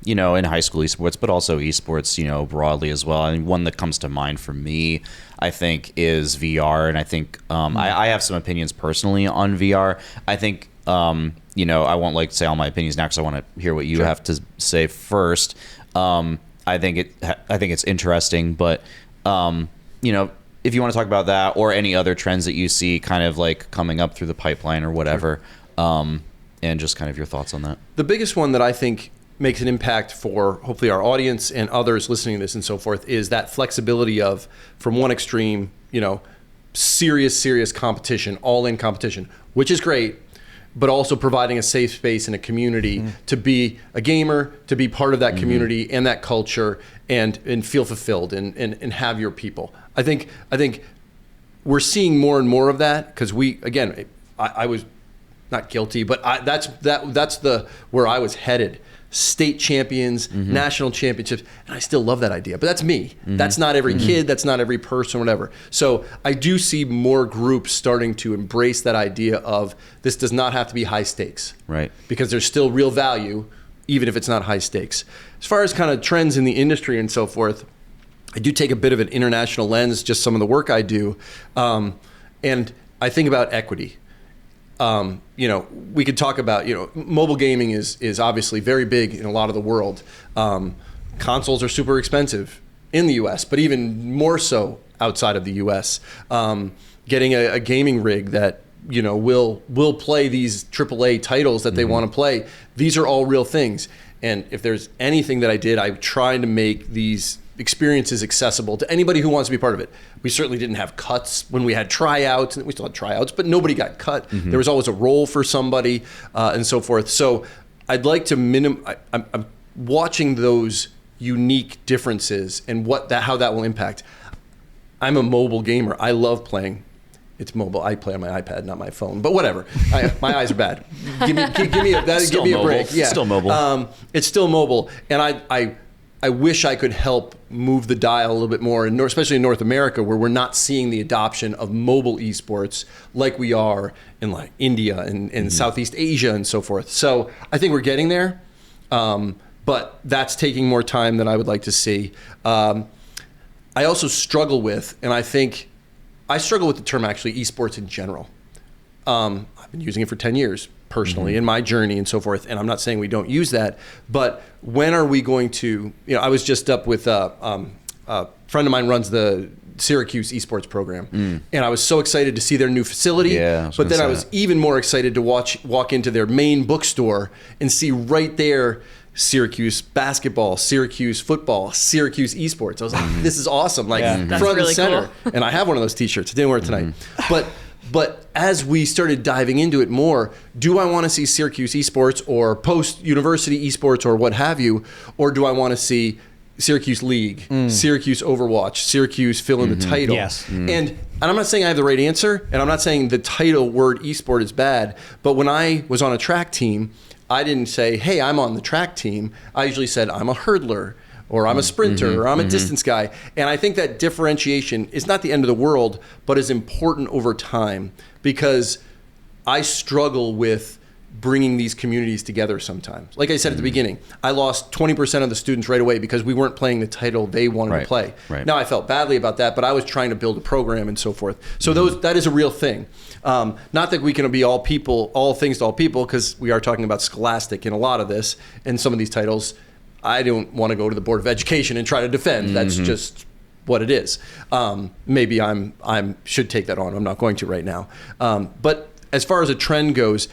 Speaker 5: you know, in high school esports, but also esports, you know, broadly as well? I mean, one that comes to mind for me, I think, is VR. And I think I have some opinions personally on VR. I think, you know, I won't like say all my opinions now because I want to hear what you have to say first. I think it's interesting, but you know, if you want to talk about that or any other trends that you see kind of like coming up through the pipeline or whatever, and just kind of your thoughts on that.
Speaker 2: The biggest one that I think makes an impact for hopefully our audience and others listening to this and so forth is that flexibility of, from one extreme, you know, serious competition, all-in competition, which is great, but also providing a safe space and a community to be a gamer, to be part of that community and that culture, and feel fulfilled and have your people. I think we're seeing more and more of that because I was not guilty, but that's where I was headed. State champions, national championships, and I still love that idea. But that's me. That's not every kid. That's not every person, whatever. So I do see more groups starting to embrace that idea of this does not have to be high stakes,
Speaker 5: right?
Speaker 2: Because there's still real value, even if it's not high stakes. As far as kind of trends in the industry and so forth, I do take a bit of an international lens, just some of the work I do, and I think about equity. You know, we could talk about, you know, mobile gaming is obviously very big in a lot of the world. Consoles are super expensive in the US, but even more so outside of the US. Getting a gaming rig that, you know, will play these AAA titles that they want to play. These are all real things. And if there's anything that I did, I tried to make these experiences accessible to anybody who wants to be part of it. We certainly didn't have cuts when we had tryouts, and we still had tryouts, but nobody got cut. There was always a role for somebody and so forth. So I'd like to I'm watching those unique differences and how that will impact. I'm a mobile gamer. I love playing. It's mobile. I play on my iPad, not my phone, but whatever. My eyes are bad. Give me a break. Yeah.
Speaker 5: Still mobile.
Speaker 2: It's still mobile, and I wish I could help move the dial a little bit more, and especially in North America, where we're not seeing the adoption of mobile esports like we are in like India and Southeast Asia and so forth. So I think we're getting there, but that's taking more time than I would like to see. I also struggle with, and I struggle with the term actually esports in general. I've been using it for 10 years personally in my journey and so forth, and I'm not saying we don't use that, but when are we going to, you know, I was just up with a friend of mine runs the Syracuse esports program, and I was so excited to see their new facility, but then I was even more excited to walk into their main bookstore and see right there Syracuse basketball, Syracuse football, Syracuse esports. I was like, this is awesome, like front
Speaker 3: really
Speaker 2: and center.
Speaker 3: cool.
Speaker 2: And I have one of those t-shirts. I didn't wear it tonight. But as we started diving into it more, do I want to see Syracuse esports or post-university esports or what have you, or do I want to see Syracuse League, Syracuse Overwatch, Syracuse fill in the title?
Speaker 4: Yes.
Speaker 2: And I'm not saying I have the right answer, and I'm not saying the title word esport is bad, but when I was on a track team, I didn't say, hey, I'm on the track team. I usually said, I'm a hurdler, or I'm a sprinter, or I'm a distance guy. And I think that differentiation is not the end of the world, but is important over time, because I struggle with bringing these communities together sometimes. Like I said at the beginning, I lost 20% of the students right away because we weren't playing the title they wanted to play.
Speaker 5: Right.
Speaker 2: Now, I felt badly about that, but I was trying to build a program and so forth. So that is a real thing. Not that we can be all things to all people, because we are talking about scholastic in a lot of this, and some of these titles I don't want to go to the Board of Education and try to defend. That's just what it is. Maybe I should take that on. I'm not going to right now. But as far as a trend goes,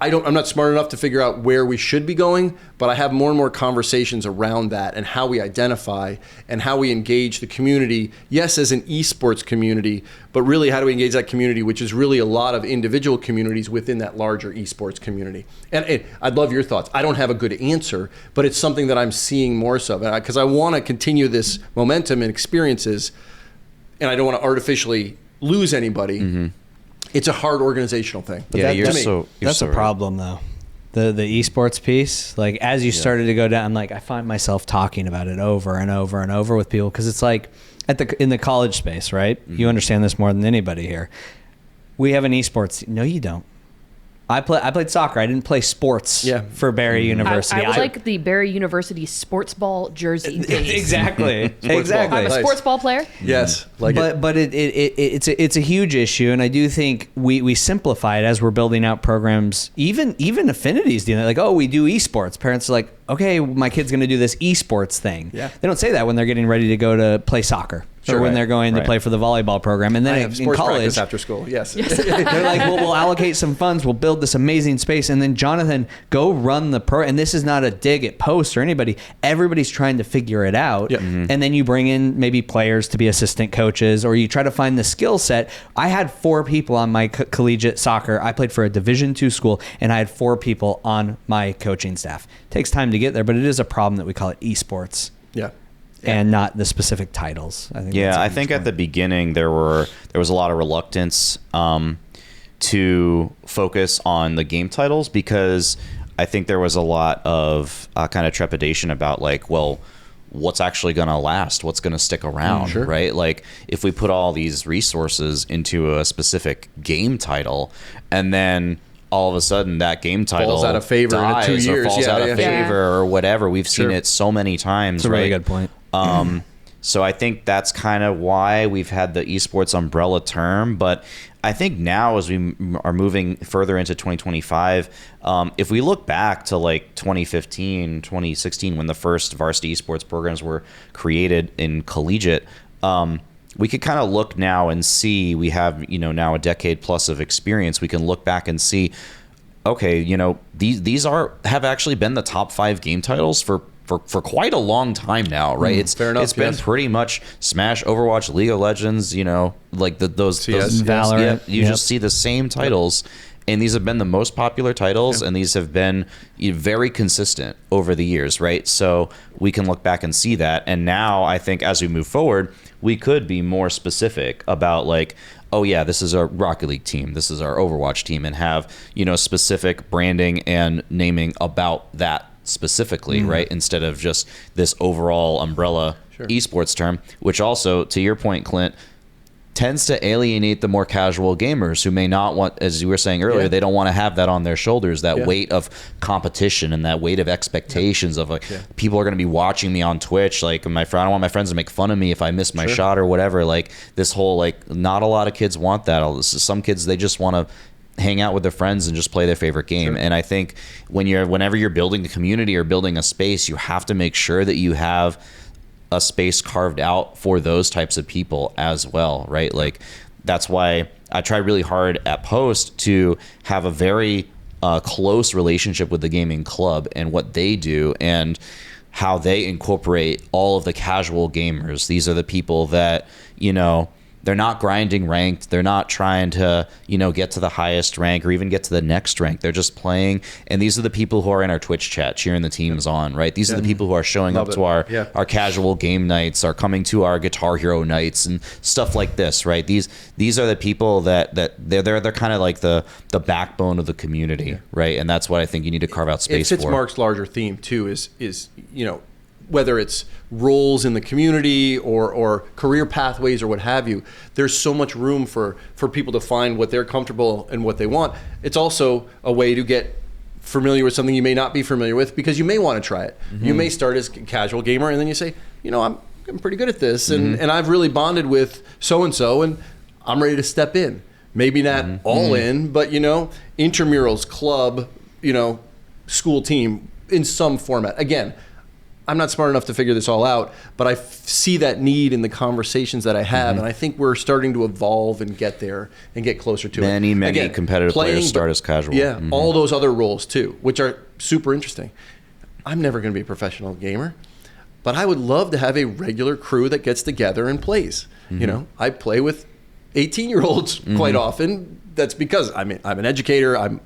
Speaker 2: I'm not smart enough to figure out where we should be going, but I have more and more conversations around that and how we identify and how we engage the community. Yes, as an esports community, but really how do we engage that community, which is really a lot of individual communities within that larger esports community. And I'd love your thoughts. I don't have a good answer, but it's something that I'm seeing more so, because I want to continue this momentum and experiences, and I don't want to artificially lose anybody. It's a hard organizational thing.
Speaker 4: But that's a problem, though. The esports piece, like as you started to go down, like I find myself talking about it over and over and over with people, because it's like in the college space, right? You understand this more than anybody here. We have an esports. No, you don't. I played soccer. I didn't play sports for Barry University.
Speaker 3: I would like the Barry University sports ball jersey.
Speaker 4: Exactly. Exactly.
Speaker 3: I'm a sports ball player.
Speaker 2: Yes.
Speaker 4: But it's a huge issue, and I do think we simplify it as we're building out programs. Even Affinity's doing it. Like, oh, we do esports. Parents are like, okay, my kid's going to do this esports thing.
Speaker 2: Yeah.
Speaker 4: They don't say that when they're getting ready to go to play soccer. Or when they're going to play for the volleyball program. And then in
Speaker 2: sports
Speaker 4: college,
Speaker 2: practice after school. Yes.
Speaker 4: they're like, well, we'll allocate some funds. We'll build this amazing space. And then Jonathan, go run the pro. And this is not a dig at Post or anybody. Everybody's trying to figure it out.
Speaker 2: Yep.
Speaker 4: And then you bring in maybe players to be assistant coaches, or you try to find the skill set. I had 4 people on my collegiate soccer. I played for a Division II school, and I had 4 people on my coaching staff. It takes time to get there, but it is a problem that we call it esports.
Speaker 2: Yeah.
Speaker 4: And not the specific titles. I think.
Speaker 5: Yeah, I think at the beginning there was a lot of reluctance to focus on the game titles, because I think there was a lot of kind of trepidation about, like, well, what's actually going to last? What's going to stick around, right? Like, if we put all these resources into a specific game title, and then all of a sudden that game title
Speaker 2: falls out of favor
Speaker 5: dies
Speaker 2: in 2 years,
Speaker 5: or falls out of favor or whatever. We've seen it so many times.
Speaker 4: That's a really good point.
Speaker 5: So I think that's kind of why we've had the esports umbrella term. But I think now, as we are moving further into 2025, if we look back to like 2015, 2016, when the first varsity esports programs were created in collegiate, we could kind of look now and see, we have, now a decade plus of experience. We can look back and see, okay, these have actually been the top 5 game titles for quite a long time now, right?
Speaker 2: Fair enough,
Speaker 5: it's been pretty much Smash, Overwatch, League of Legends, like those
Speaker 4: Valorant.
Speaker 5: you just see the same titles. And these have been the most popular titles, and these have been very consistent over the years, right? So we can look back and see that. And now I think as we move forward, we could be more specific about, like, oh yeah, this is our Rocket League team, this is our Overwatch team, and have, specific branding and naming about that specifically, right? Instead of just this overall umbrella esports term, which also, to your point, Clint, tends to alienate the more casual gamers who may not want, as you were saying earlier, they don't want to have that on their shoulders, that weight of competition and that weight of expectations of, like, people are going to be watching me on Twitch. Like, I don't want my friends to make fun of me if I miss my shot or whatever. Like, this whole, like, not a lot of kids want that. Some kids, they just want to hang out with their friends and just play their favorite game. And I think whenever you're building the community or building a space, you have to make sure that you have a space carved out for those types of people as well, right? Like, that's why I try really hard at Post to have a very close relationship with the gaming club and what they do and how they incorporate all of the casual gamers. These are the people that, they're not grinding ranked. They're not trying to, get to the highest rank or even get to the next rank. They're just playing. And these are the people who are in our Twitch chat cheering the teams on, right? These are the people who are showing up to our casual game nights, are coming to our Guitar Hero nights and stuff like this, right? These are the people that they're kind of like the backbone of the community, right? And that's what I think you need to carve out space for.
Speaker 2: It fits Mark's larger theme too, is whether it's roles in the community or career pathways or what have you, there's so much room for people to find what they're comfortable and what they want. It's also a way to get familiar with something you may not be familiar with, because you may want to try it. You may start as a casual gamer and then you say, I'm pretty good at this, and I've really bonded with so-and-so and I'm ready to step in. Maybe not all in, but intramurals, club, school team in some format. Again, I'm not smart enough to figure this all out, but I see that need in the conversations that I have, and I think we're starting to evolve and get there and get closer to
Speaker 5: it. Many competitive players start as casual.
Speaker 2: Yeah, all those other roles too, which are super interesting. I'm never going to be a professional gamer, but I would love to have a regular crew that gets together and plays. I play with 18-year-olds quite often. That's because I'm an educator. I'm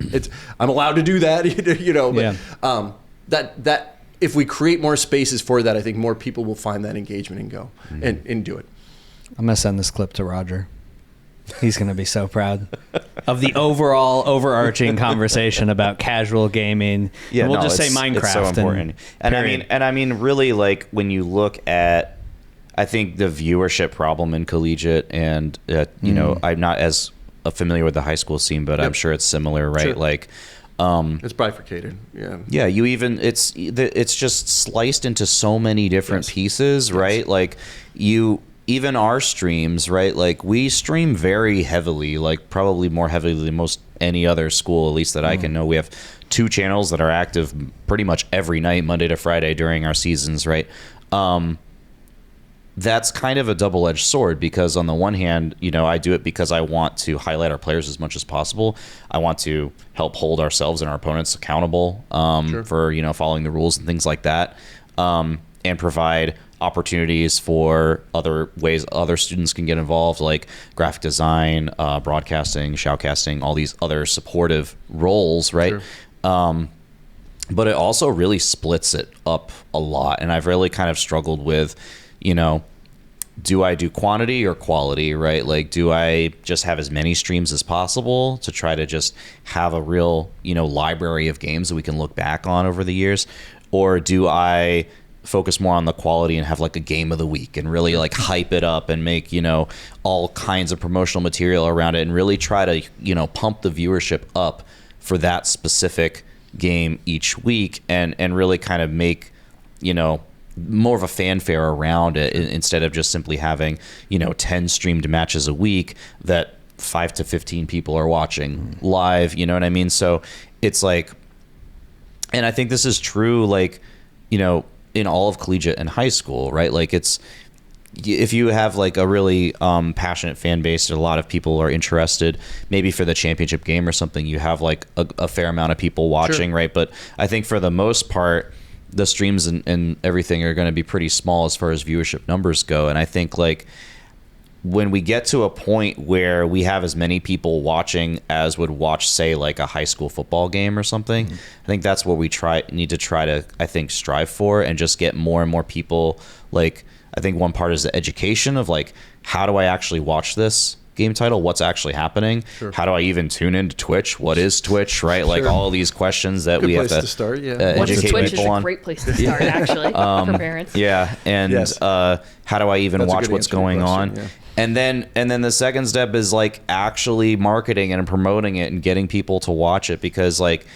Speaker 2: allowed to do that. But that. If we create more spaces for that, I think more people will find that engagement and go and do it.
Speaker 4: I'm going to send this clip to Roger. He's going to be so proud of the overall overarching conversation about casual gaming.
Speaker 5: Yeah,
Speaker 4: and we'll just say Minecraft.
Speaker 5: It's so important. And I mean, really, like, when you look at, I think the viewership problem in collegiate, and I'm not as familiar with the high school scene, but I'm sure it's similar, right?
Speaker 2: Sure.
Speaker 5: Like,
Speaker 2: it's bifurcated. Yeah.
Speaker 5: yeah, you even it's just sliced into so many different pieces, right? Like even our streams, right? Like we stream very heavily, like probably more heavily than most any other school, at least that I can know. We have 2 channels that are active pretty much every night, Monday to Friday during our seasons, right? That's kind of a double-edged sword, because on the one hand, I do it because I want to highlight our players as much as possible. I want to help hold ourselves and our opponents accountable for, following the rules and things like that, and provide opportunities for other ways other students can get involved, like graphic design, broadcasting, shoutcasting, all these other supportive roles, right? Sure. But it also really splits it up a lot, and I've really kind of struggled with, do I do quantity or quality, right? Like, do I just have as many streams as possible to try to just have a real, library of games that we can look back on over the years? Or do I focus more on the quality and have like a game of the week and really like hype it up and make, all kinds of promotional material around it and really try to, pump the viewership up for that specific game each week and really kind of make, more of a fanfare around it instead of just simply having, 10 streamed matches a week that 5 to 15 people are watching live, you know what I mean? So it's like, and I think this is true, like, in all of collegiate and high school, right? Like if you have like a really passionate fan base, a lot of people are interested, maybe for the championship game or something, you have like a fair amount of people watching, right? But I think for the most part, the streams and everything are going to be pretty small as far as viewership numbers go. And I think like when we get to a point where we have as many people watching as would watch, say, like a high school football game or something, I think that's what we need to I think, strive for, and just get more and more people. Like, I think one part is the education of like, how do I actually watch this game title? What's actually happening? Sure. How do I even tune into Twitch? What is Twitch, right? Like all these questions that we have to
Speaker 2: start,
Speaker 3: educate
Speaker 2: Twitch
Speaker 3: people on. Twitch is a great place to start, actually, for parents.
Speaker 5: Yeah, and how do I even watch what's going on? Yeah. And then the second step is like actually marketing and promoting it and getting people to watch it, because like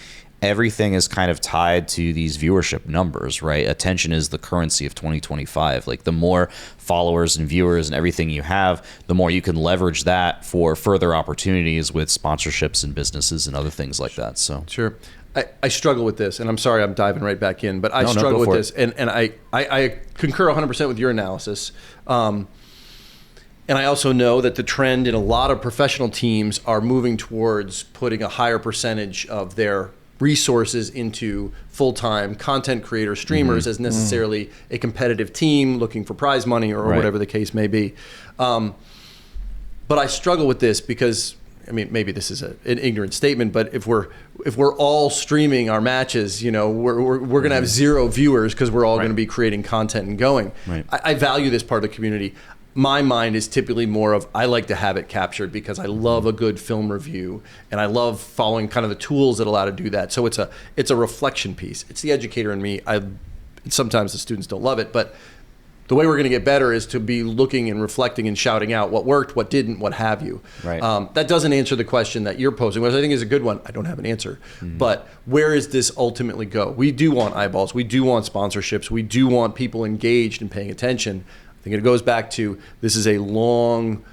Speaker 5: everything is kind of tied to these viewership numbers, right? Attention is the currency of 2025. Like the more followers and viewers and everything you have, the more you can leverage that for further opportunities with sponsorships and businesses and other things like that. So
Speaker 2: sure. I struggle with this, and I'm sorry I'm diving right back in, but I struggle with this, and I concur 100% with your analysis. And I also know that the trend in a lot of professional teams are moving towards putting a higher percentage of their resources into full-time content creator streamers as necessarily a competitive team looking for prize money or whatever the case may be. But I struggle with this because, I mean, maybe this is an ignorant statement, but if we're all streaming our matches, we're going to have zero viewers because we're all going to be creating content and going. Right. I value this part of the community. My mind is typically more of, I like to have it captured because I love a good film review and I love following kind of the tools that allow to do that. So it's a reflection piece. It's the educator in me. Sometimes the students don't love it, but the way we're going to get better is to be looking and reflecting and shouting out what worked, what didn't, what have you.
Speaker 5: Right.
Speaker 2: That doesn't answer the question that you're posing, which I think is a good one. I don't have an answer. But where does this ultimately go? We do want eyeballs. We do want sponsorships. We do want people engaged and paying attention. I think it goes back to, this is a long,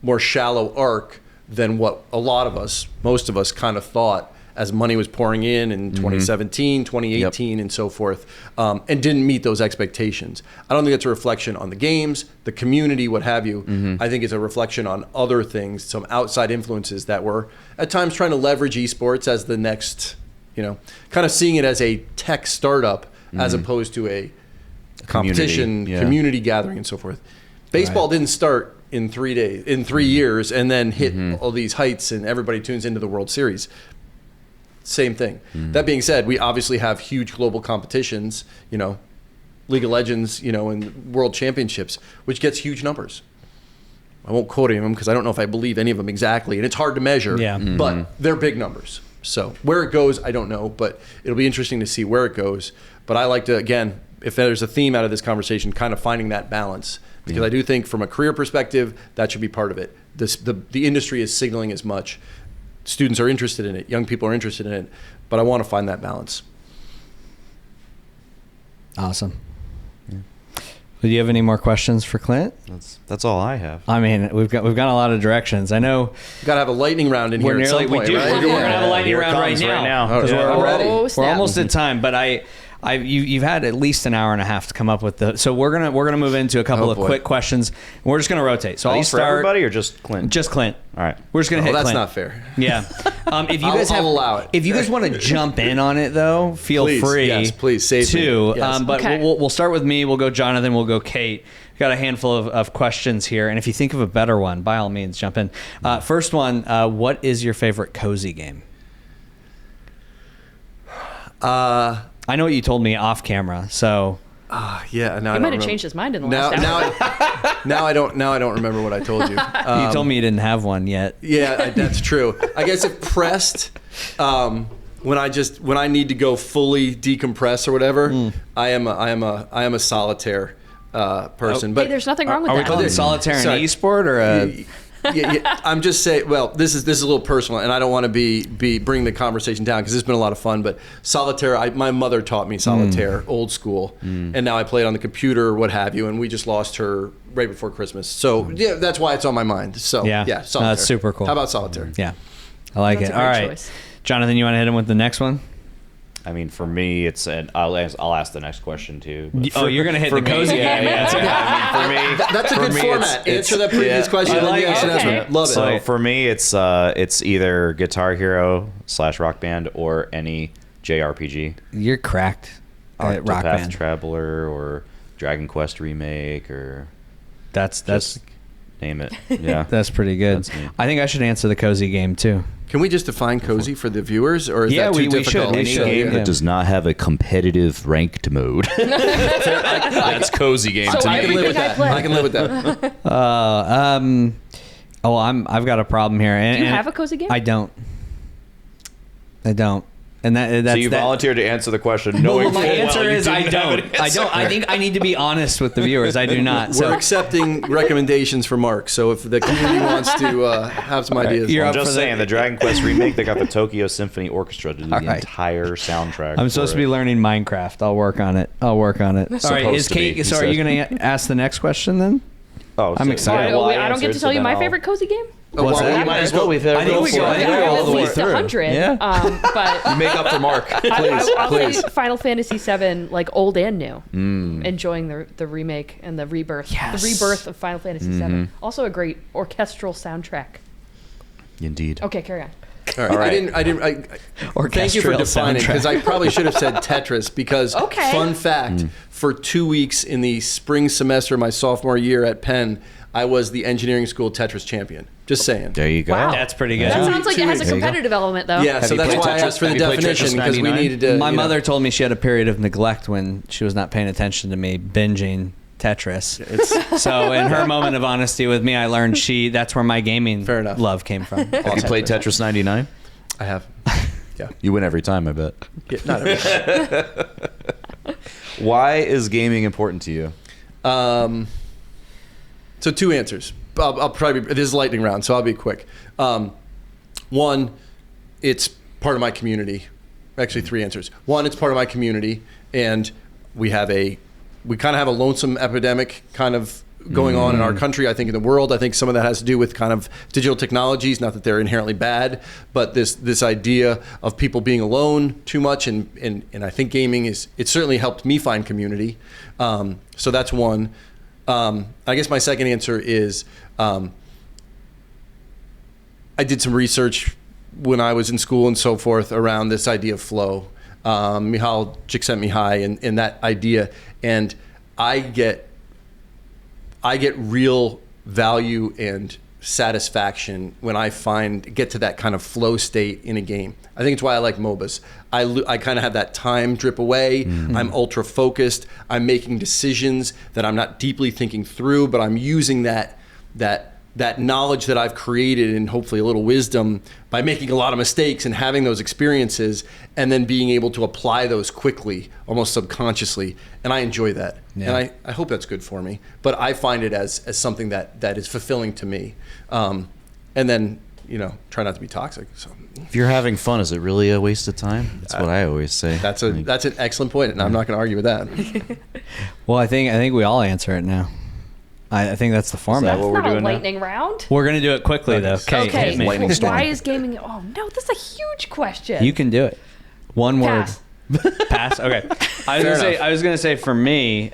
Speaker 2: more shallow arc than what a lot of us, most of us, kind of thought as money was pouring in 2017, 2018, and so forth, and didn't meet those expectations. I don't think it's a reflection on the games, the community, what have you. I think it's a reflection on other things, some outside influences that were at times trying to leverage esports as the next, kind of seeing it as a tech startup as opposed to a competition, community gathering, and so forth. Baseball didn't start in 3 days, in 3 years, and then hit all these heights, and everybody tunes into the World Series. Same thing. That being said, we obviously have huge global competitions, League of Legends, and World Championships, which gets huge numbers. I won't quote any of them because I don't know if I believe any of them exactly, and it's hard to measure. Yeah. But they're big numbers. So where it goes, I don't know, but it'll be interesting to see where it goes. But I like to, again, if there's a theme out of this conversation, kind of finding that balance, because I do think from a career perspective, that should be part of it. The industry is signaling as much. Students are interested in it. Young people are interested in it, but I want to find that balance.
Speaker 4: Awesome. Do you have any more questions for Clint?
Speaker 5: That's all I have.
Speaker 4: I mean, we've got a lot of directions. I know
Speaker 2: We've got to have a lightning round in here at some point,
Speaker 4: we do.
Speaker 2: right?
Speaker 4: We're gonna have a lightning
Speaker 5: Here it
Speaker 4: round right
Speaker 5: comes right
Speaker 4: now.
Speaker 5: now.
Speaker 4: 'Cause
Speaker 2: Yeah.
Speaker 4: we're
Speaker 2: Ready.
Speaker 3: Oh,
Speaker 4: we're
Speaker 3: snap.
Speaker 4: almost at time, but you've had at least an hour and a half to come up with so we're gonna move into a couple
Speaker 2: Oh,
Speaker 4: of
Speaker 2: boy.
Speaker 4: quick questions. We're just gonna rotate. So
Speaker 5: Are
Speaker 4: I'll
Speaker 5: these for
Speaker 4: start.
Speaker 5: everybody or just Clint?
Speaker 4: Just Clint.
Speaker 5: All right.
Speaker 4: We're just gonna hit
Speaker 2: That's
Speaker 4: Clint.
Speaker 2: not fair.
Speaker 4: Yeah. If you
Speaker 2: I'll
Speaker 4: guys
Speaker 2: allow it.
Speaker 4: If you guys want to jump in on it, though, feel
Speaker 2: Please,
Speaker 4: free.
Speaker 2: yes, please, save me.
Speaker 4: to.
Speaker 2: Yes.
Speaker 4: But
Speaker 3: Okay.
Speaker 4: we'll start with me. We'll go Jonathan. We'll go Kate. We've got a handful of questions here, and if you think of a better one, by all means, jump in. First one: what is your favorite cozy game? I know what you told me off camera, so.
Speaker 2: Yeah, now
Speaker 3: He
Speaker 2: I don't
Speaker 3: might have
Speaker 2: remember.
Speaker 3: changed his mind in the last hour.
Speaker 2: Now I don't remember what I told you.
Speaker 4: You told me you didn't have one yet.
Speaker 2: Yeah, that's true. I guess if pressed, when I need to go fully decompress or whatever, I am a solitaire person. But
Speaker 3: Hey, there's nothing wrong with
Speaker 4: Are we
Speaker 3: that.
Speaker 4: calling solitaire an
Speaker 2: Sorry.
Speaker 4: e-sport or a?
Speaker 2: yeah, I'm just saying. Well, this is a little personal, and I don't want to be bring the conversation down because it's been a lot of fun. But solitaire, my mother taught me solitaire, old school, and now I play it on the computer or what have you. And we just lost her right before Christmas, so yeah, that's why it's on my mind. So
Speaker 4: Yeah.
Speaker 2: yeah,
Speaker 4: No,
Speaker 2: solitaire.
Speaker 4: that's super cool.
Speaker 2: How about solitaire?
Speaker 4: Yeah, I like
Speaker 3: That's
Speaker 4: it.
Speaker 3: a
Speaker 4: All
Speaker 3: great
Speaker 4: right,
Speaker 3: choice.
Speaker 4: Jonathan, you want to hit him with the next one?
Speaker 5: I mean, for me, it's I'll ask the next question too. But
Speaker 4: Oh, you're gonna hit the cozy game.
Speaker 5: Yeah. I mean, for me,
Speaker 2: That's a
Speaker 5: for
Speaker 2: good
Speaker 5: me,
Speaker 2: format. Answer that previous question.
Speaker 4: I
Speaker 2: and then
Speaker 4: like
Speaker 2: you answer
Speaker 4: it.
Speaker 2: the next
Speaker 3: Okay.
Speaker 2: one. Love it.
Speaker 5: So for me, it's either Guitar Hero / Rock Band or any JRPG,
Speaker 4: You're cracked at Rock
Speaker 5: Octopath
Speaker 4: Band.
Speaker 5: Traveler or Dragon Quest remake or
Speaker 4: That's
Speaker 5: name it. Yeah,
Speaker 4: that's pretty good.
Speaker 5: That's me.
Speaker 4: I think I should answer the cozy game too.
Speaker 2: Can we just define cozy for the viewers, or is
Speaker 4: Yeah,
Speaker 2: that too
Speaker 4: we should.
Speaker 2: difficult?
Speaker 4: We
Speaker 5: Any
Speaker 4: should.
Speaker 5: game
Speaker 4: Yeah.
Speaker 5: that does not have a competitive ranked mode. That's cozy game
Speaker 3: So
Speaker 5: to
Speaker 3: I
Speaker 2: I
Speaker 5: me.
Speaker 2: can live with
Speaker 3: Everything I
Speaker 2: that.
Speaker 3: play.
Speaker 2: I can live with that.
Speaker 4: I've got a problem here. And,
Speaker 3: Do you
Speaker 4: and
Speaker 3: have a cozy game?
Speaker 4: I don't. And that's
Speaker 5: So you
Speaker 4: that.
Speaker 5: volunteered to answer the question,
Speaker 4: Well,
Speaker 5: knowing
Speaker 4: my
Speaker 5: full well
Speaker 4: answer
Speaker 5: you
Speaker 4: is I
Speaker 5: didn't have an
Speaker 4: don't. I
Speaker 5: answer.
Speaker 4: don't. I think I need to be honest with the viewers. I do not.
Speaker 2: We're
Speaker 4: So
Speaker 2: accepting recommendations for Mark. So if the community wants to have some ideas,
Speaker 4: You're
Speaker 5: I'm
Speaker 4: up for
Speaker 5: just
Speaker 4: the-
Speaker 5: saying, the Dragon Quest remake, they got the Tokyo Symphony Orchestra to do the
Speaker 4: All right.
Speaker 5: entire soundtrack.
Speaker 4: I'm supposed to be learning Minecraft. I'll work on it. All right, is
Speaker 5: Supposed to be,
Speaker 4: Kate?
Speaker 5: he
Speaker 4: So are you
Speaker 5: said.
Speaker 4: going to ask the next question then?
Speaker 5: Oh,
Speaker 4: I'm excited.
Speaker 3: Oh, wait, I don't get to tell you my favorite cozy game?
Speaker 4: What's that?
Speaker 5: You might as well. We've
Speaker 4: I think we go all the way
Speaker 3: At least
Speaker 4: through.
Speaker 3: 100.
Speaker 4: Yeah.
Speaker 3: But
Speaker 5: make up for Mark.
Speaker 3: I'll
Speaker 2: please.
Speaker 3: say Final Fantasy VII, like old and new. Enjoying the remake and the rebirth.
Speaker 4: Yes.
Speaker 3: The rebirth of Final Fantasy VII. Also a great orchestral soundtrack.
Speaker 5: Indeed.
Speaker 3: Okay, carry on.
Speaker 2: all right. I didn't. Thank you for
Speaker 4: Orchestral
Speaker 2: defining, because I
Speaker 4: soundtrack.
Speaker 2: probably should have said Tetris. Because
Speaker 3: Okay.
Speaker 2: fun fact, for 2 weeks in the spring semester of my sophomore year at Penn, I was the engineering school Tetris champion. Just saying.
Speaker 5: There you go.
Speaker 3: Wow.
Speaker 4: That's pretty good.
Speaker 3: That sounds like it has a
Speaker 2: There you go.
Speaker 3: competitive element, though.
Speaker 2: Yeah, so
Speaker 5: you
Speaker 2: that's
Speaker 5: played
Speaker 2: why I
Speaker 5: Tetris-
Speaker 2: asked for the
Speaker 5: have you played
Speaker 2: definition,
Speaker 5: Tetris
Speaker 2: because we
Speaker 5: 99?
Speaker 2: needed to.
Speaker 4: My
Speaker 2: you know.
Speaker 4: mother told me she had a period of neglect when she was not paying attention to me binging Tetris. So in her moment of honesty with me, I learned that's where my gaming
Speaker 2: Fair enough.
Speaker 4: love came from.
Speaker 5: Have you played Tetris 99?
Speaker 2: I have. Yeah.
Speaker 5: You win every time, I bet.
Speaker 2: Yeah, not every
Speaker 5: Why is gaming important to you?
Speaker 2: So 2 answers. I'll probably this is lightning round, so I'll be quick. One, it's part of my community. Actually, 3 answers. One, it's part of my community, and we kind of have a lonesome epidemic kind of going on in our country. I think in the world. I think some of that has to do with kind of digital technologies. Not that they're inherently bad, but this idea of people being alone too much, and I think gaming it's certainly helped me find community. So that's one. I guess my second answer is I did some research when I was in school and so forth around this idea of flow. Michal Csikszentmihalyi and that idea, and I get real value and satisfaction when I get to that kind of flow state in a game. I think it's why I like MOBAs. I kind of have that time drip away. I'm ultra focused. I'm making decisions that I'm not deeply thinking through, but I'm using that that knowledge that I've created and hopefully a little wisdom by making a lot of mistakes and having those experiences and then being able to apply those quickly, almost subconsciously. And I enjoy that.
Speaker 4: Yeah.
Speaker 2: And I hope that's good for me. But I find it as something that is fulfilling to me. And then, try not to be toxic. So
Speaker 5: If you're having fun, is it really a waste of time? That's what I always say.
Speaker 2: that's an excellent point, and I'm not going to argue with that.
Speaker 4: Well, I think we all answer it now. I think that's the format.
Speaker 5: what we're
Speaker 3: Not a
Speaker 5: doing now?
Speaker 3: lightning round.
Speaker 4: We're gonna do it quickly though.
Speaker 2: Okay.
Speaker 4: Okay, hit me.
Speaker 5: Lightning storm.
Speaker 3: Why is gaming? Oh no, this is a huge question.
Speaker 4: You can do it. One word.
Speaker 3: Pass.
Speaker 1: Pass. Okay. I was gonna say for me,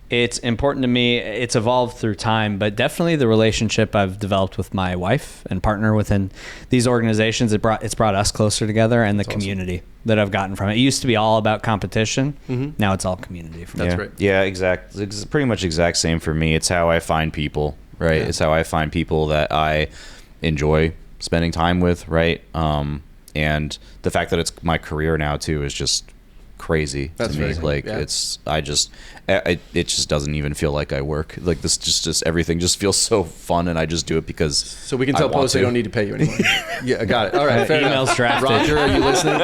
Speaker 1: it's important to me. It's evolved through time, but definitely the relationship I've developed with my wife and partner within these organizations. It's brought us closer together, and the community that I've gotten from it. It used to be all about competition. Now it's all community for me.
Speaker 2: That's right.
Speaker 5: Yeah, exactly. It's pretty much exact same for me. It's how I find people, right?
Speaker 2: Yeah.
Speaker 5: It's how I find people that I enjoy spending time with, right? And the fact that it's my career now too is just crazy
Speaker 2: That's
Speaker 5: to me.
Speaker 2: very cool.
Speaker 5: Like
Speaker 2: Yeah.
Speaker 5: it just doesn't even feel like I work. Like this just everything just feels so fun, and I just do it because
Speaker 2: So we can
Speaker 5: I
Speaker 2: tell
Speaker 5: want
Speaker 2: Post they
Speaker 5: to.
Speaker 2: don't need to pay you anymore. Yeah, I got it. All right, fair
Speaker 1: Emails
Speaker 2: enough.
Speaker 1: drafted.
Speaker 2: Roger, are you listening?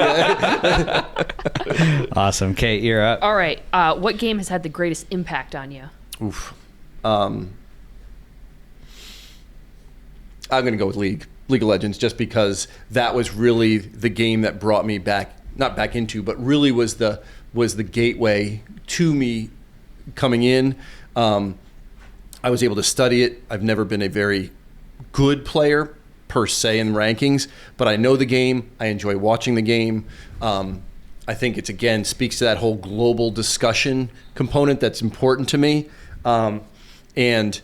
Speaker 1: Awesome. Kate, you're up.
Speaker 3: All right. What game has had the greatest impact on you?
Speaker 2: Oof. I'm going to go with League of Legends, just because that was really the game that brought me not back into, but really was the gateway to me coming in. I was able to study it. I've never been a very good player per se in rankings, but I know the game. I enjoy watching the game. I think it's, again, speaks to that whole global discussion component that's important to me. And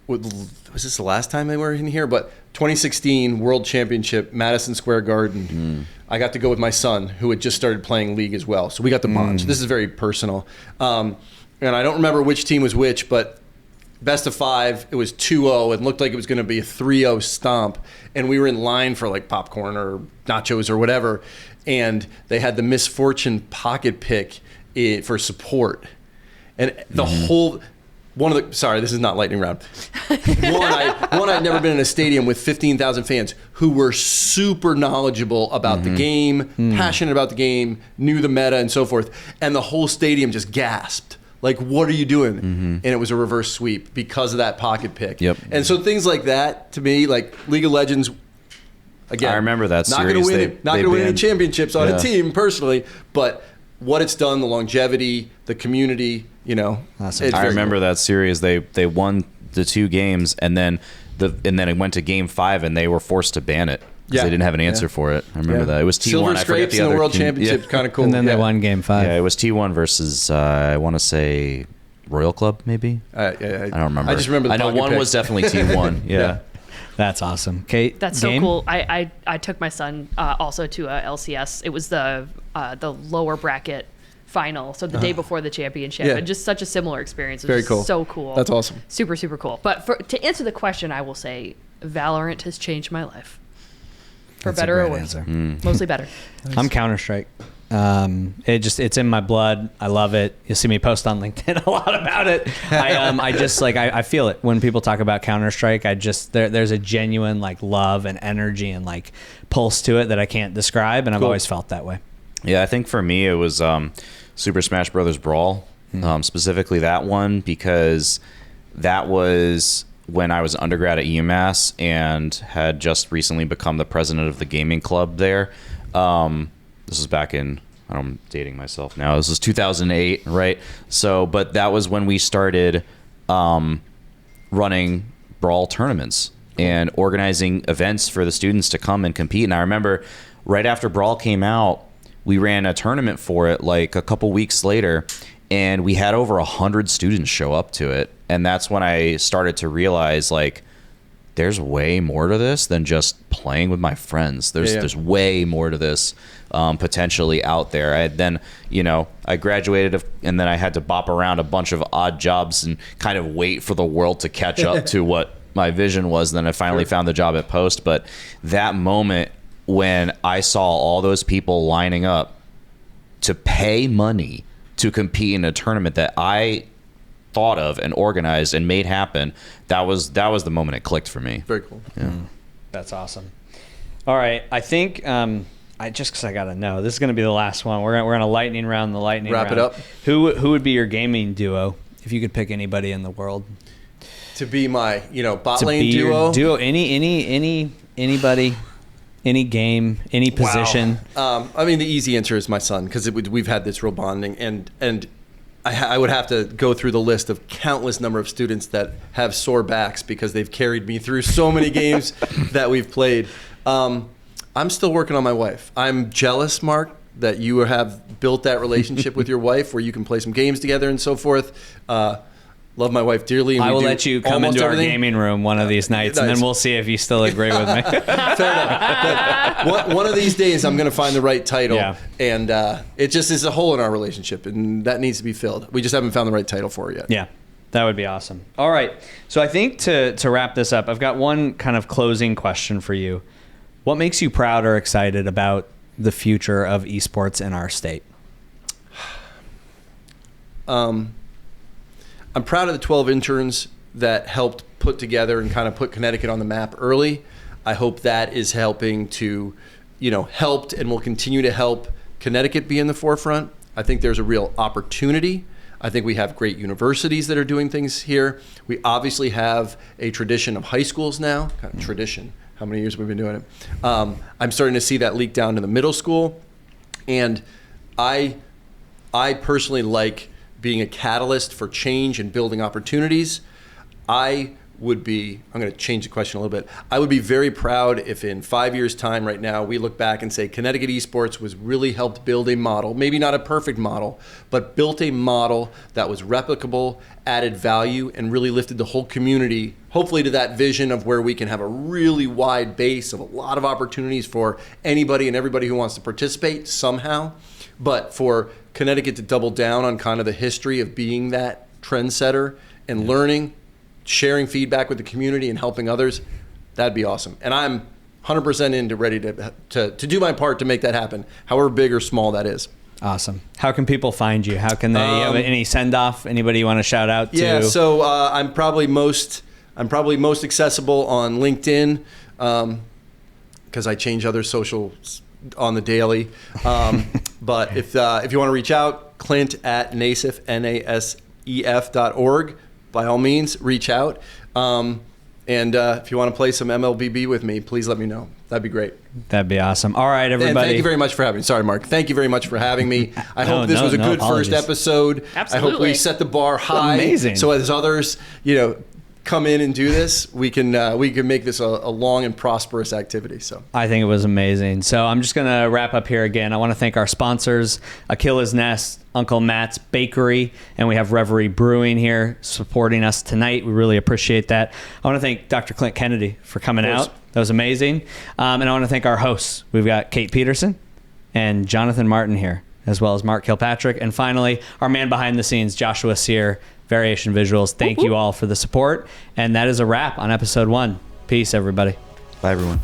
Speaker 2: was this the last time they were in here? But 2016 World Championship, Madison Square Garden. I got to go with my son, who had just started playing League as well. So we got the bond. So this is very personal. And I don't remember which team was which, but best of 5, it was 2-0. It looked like it was going to be a 3-0 stomp. And we were in line for like popcorn or nachos or whatever. And they had the Misfortune pocket pick for support. And the whole... Sorry, this is not lightning round. I'd never been in a stadium with 15,000 fans who were super knowledgeable about the game, passionate about the game, knew the meta and so forth. And the whole stadium just gasped. Like, what are you doing? And it was a reverse sweep because of that pocket pick.
Speaker 5: Yep.
Speaker 2: And so things like that, to me, like League of Legends, again,
Speaker 5: I remember that
Speaker 2: not going
Speaker 5: series.
Speaker 2: to win any championships on
Speaker 5: Yeah.
Speaker 2: a team personally, but what it's done, the longevity, the community,
Speaker 4: Awesome.
Speaker 2: it's
Speaker 5: I
Speaker 2: very
Speaker 5: remember
Speaker 2: cool.
Speaker 5: that series. They won the 2 games, and then it went to Game 5, and they were forced to ban it because
Speaker 2: Yeah.
Speaker 5: they didn't have an answer for it. I remember that. It was T1.
Speaker 2: Silver
Speaker 5: I forget
Speaker 2: Scrapes
Speaker 5: the
Speaker 2: in the
Speaker 5: other
Speaker 2: World
Speaker 5: team.
Speaker 2: Championship, kind of cool.
Speaker 4: And then they
Speaker 2: Yeah.
Speaker 4: won Game 5.
Speaker 5: Yeah, it was T1 versus I want to say Royal Club, maybe.
Speaker 2: I
Speaker 5: I don't remember.
Speaker 2: I just remember the
Speaker 5: I know
Speaker 2: pocket
Speaker 5: one
Speaker 2: pick.
Speaker 5: was definitely T1. Yeah.
Speaker 2: Yeah.
Speaker 4: That's awesome. Kate,
Speaker 3: That's
Speaker 4: game?
Speaker 3: so cool. I took my son also to a LCS. It was the lower bracket final, so the day before the championship,
Speaker 2: Yeah.
Speaker 3: and just such a similar experience. It was
Speaker 2: Very
Speaker 3: just
Speaker 2: cool.
Speaker 3: So cool.
Speaker 2: That's awesome.
Speaker 3: Super, super cool. But to answer the question, I will say Valorant has changed my life. For
Speaker 4: That's a
Speaker 3: better or
Speaker 4: great
Speaker 3: worse.
Speaker 4: answer.
Speaker 3: Mostly better.
Speaker 4: I'm Counter-Strike. It's in my blood. I love it. You'll see me post on LinkedIn a lot about it. I feel it when people talk about Counter-Strike. There's a genuine like love and energy and like pulse to it that I can't describe, and I've
Speaker 2: Cool.
Speaker 4: always felt that way.
Speaker 5: Yeah, I think for me it was Super Smash Brothers Brawl, specifically that one, because that was when I was an undergrad at UMass and had just recently become the president of the gaming club there. This was back in, I'm dating myself now. This was 2008, right? So, but that was when we started running Brawl tournaments and organizing events for the students to come and compete. And I remember right after Brawl came out, we ran a tournament for it like a couple weeks later, and we had over 100 students show up to it. And that's when I started to realize, like, there's way more to this than just playing with my friends. There's way more to this potentially out there. I graduated and then I had to bop around a bunch of odd jobs and kind of wait for the world to catch up to what my vision was. Then I finally found the job at Post. But that moment when I saw all those people lining up to pay money to compete in a tournament that I thought of and organized and made happen, that was the moment it clicked for me.
Speaker 2: Very cool.
Speaker 5: Yeah.
Speaker 4: That's awesome. All right, I think just because I gotta know, this is gonna be the last one. We're gonna lightning round the lightning
Speaker 2: Wrap
Speaker 4: round.
Speaker 2: it up.
Speaker 4: Who would be your gaming duo if you could pick anybody in the world
Speaker 2: To be my, bot
Speaker 4: to
Speaker 2: lane
Speaker 4: be your
Speaker 2: duo.
Speaker 4: duo? Anybody, any game, any position.
Speaker 2: Wow. I mean, the easy answer is my son, because we've had this real bonding, and I would have to go through the list of countless number of students that have sore backs because they've carried me through so many games that we've played. I'm still working on my wife. I'm jealous, Mark, that you have built that relationship with your wife where you can play some games together and so forth. Love my wife dearly. And
Speaker 4: I
Speaker 2: we
Speaker 4: will
Speaker 2: do
Speaker 4: let you come
Speaker 2: almost
Speaker 4: into
Speaker 2: everything.
Speaker 4: our gaming room one of these nights, and
Speaker 2: Nice.
Speaker 4: then we'll see if you still agree with me.
Speaker 2: Fair enough. But one of these days, I'm going to find the right title,
Speaker 4: Yeah.
Speaker 2: and it just is a hole in our relationship, and that needs to be filled. We just haven't found the right title for it yet.
Speaker 4: Yeah, that would be awesome. All right, so I think to wrap this up, I've got one kind of closing question for you. What makes you proud or excited about the future of esports in our state?
Speaker 2: I'm proud of the 12 interns that helped put together and kind of put Connecticut on the map early. I hope that is helping to, helped and will continue to help Connecticut be in the forefront. I think there's a real opportunity. I think we have great universities that are doing things here. We obviously have a tradition of high schools now, kind of tradition. How many years have we been doing it? I'm starting to see that leak down to the middle school. And I personally like being a catalyst for change and building opportunities. I'm going to change the question a little bit. I would be very proud if in 5 years' time right now, we look back and say Connecticut Esports was really helped build a model, maybe not a perfect model, but built a model that was replicable, added value, and really lifted the whole community, hopefully to that vision of where we can have a really wide base of a lot of opportunities for anybody and everybody who wants to participate somehow. But for Connecticut to double down on kind of the history of being that trendsetter and learning, sharing feedback with the community and helping others, that'd be awesome. And I'm 100% ready to do my part to make that happen, however big or small that is.
Speaker 4: Awesome. How can people find you? How can they, you have any send-off? Anybody you want to shout out to?
Speaker 2: Yeah, so I'm probably most accessible on LinkedIn because I change other socials on the daily. But if you want to reach out, Clint at NASEF, NASEF.org. By all means, reach out. And if you want to play some MLBB with me, please let me know. That'd be great.
Speaker 4: That'd be awesome. All right, everybody.
Speaker 2: And thank you very much for having me. Sorry, Mark. Thank you very much for having me. I hope this was a good
Speaker 4: apologies.
Speaker 2: first episode.
Speaker 3: Absolutely.
Speaker 2: I hope we set the bar high.
Speaker 4: Amazing.
Speaker 2: So as others, come in and do this, we can make this a long and prosperous activity. So
Speaker 4: I think it was amazing. So I'm just going to wrap up here again. I want to thank our sponsors, Achilles Nest, Uncle Matt's Bakery, and we have Reverie Brewing here supporting us tonight. We really appreciate that. I want to thank Dr. Clint Kennedy for coming out. That was amazing. And I want to thank our hosts. We've got Kate Peterson and Jonathan Martin here, as well as Mark Kilpatrick. And finally, our man behind the scenes, Joshua Sear, Variation Visuals. Thank you all for the support. And that is a wrap on episode 1. Peace, everybody.
Speaker 5: Bye, everyone.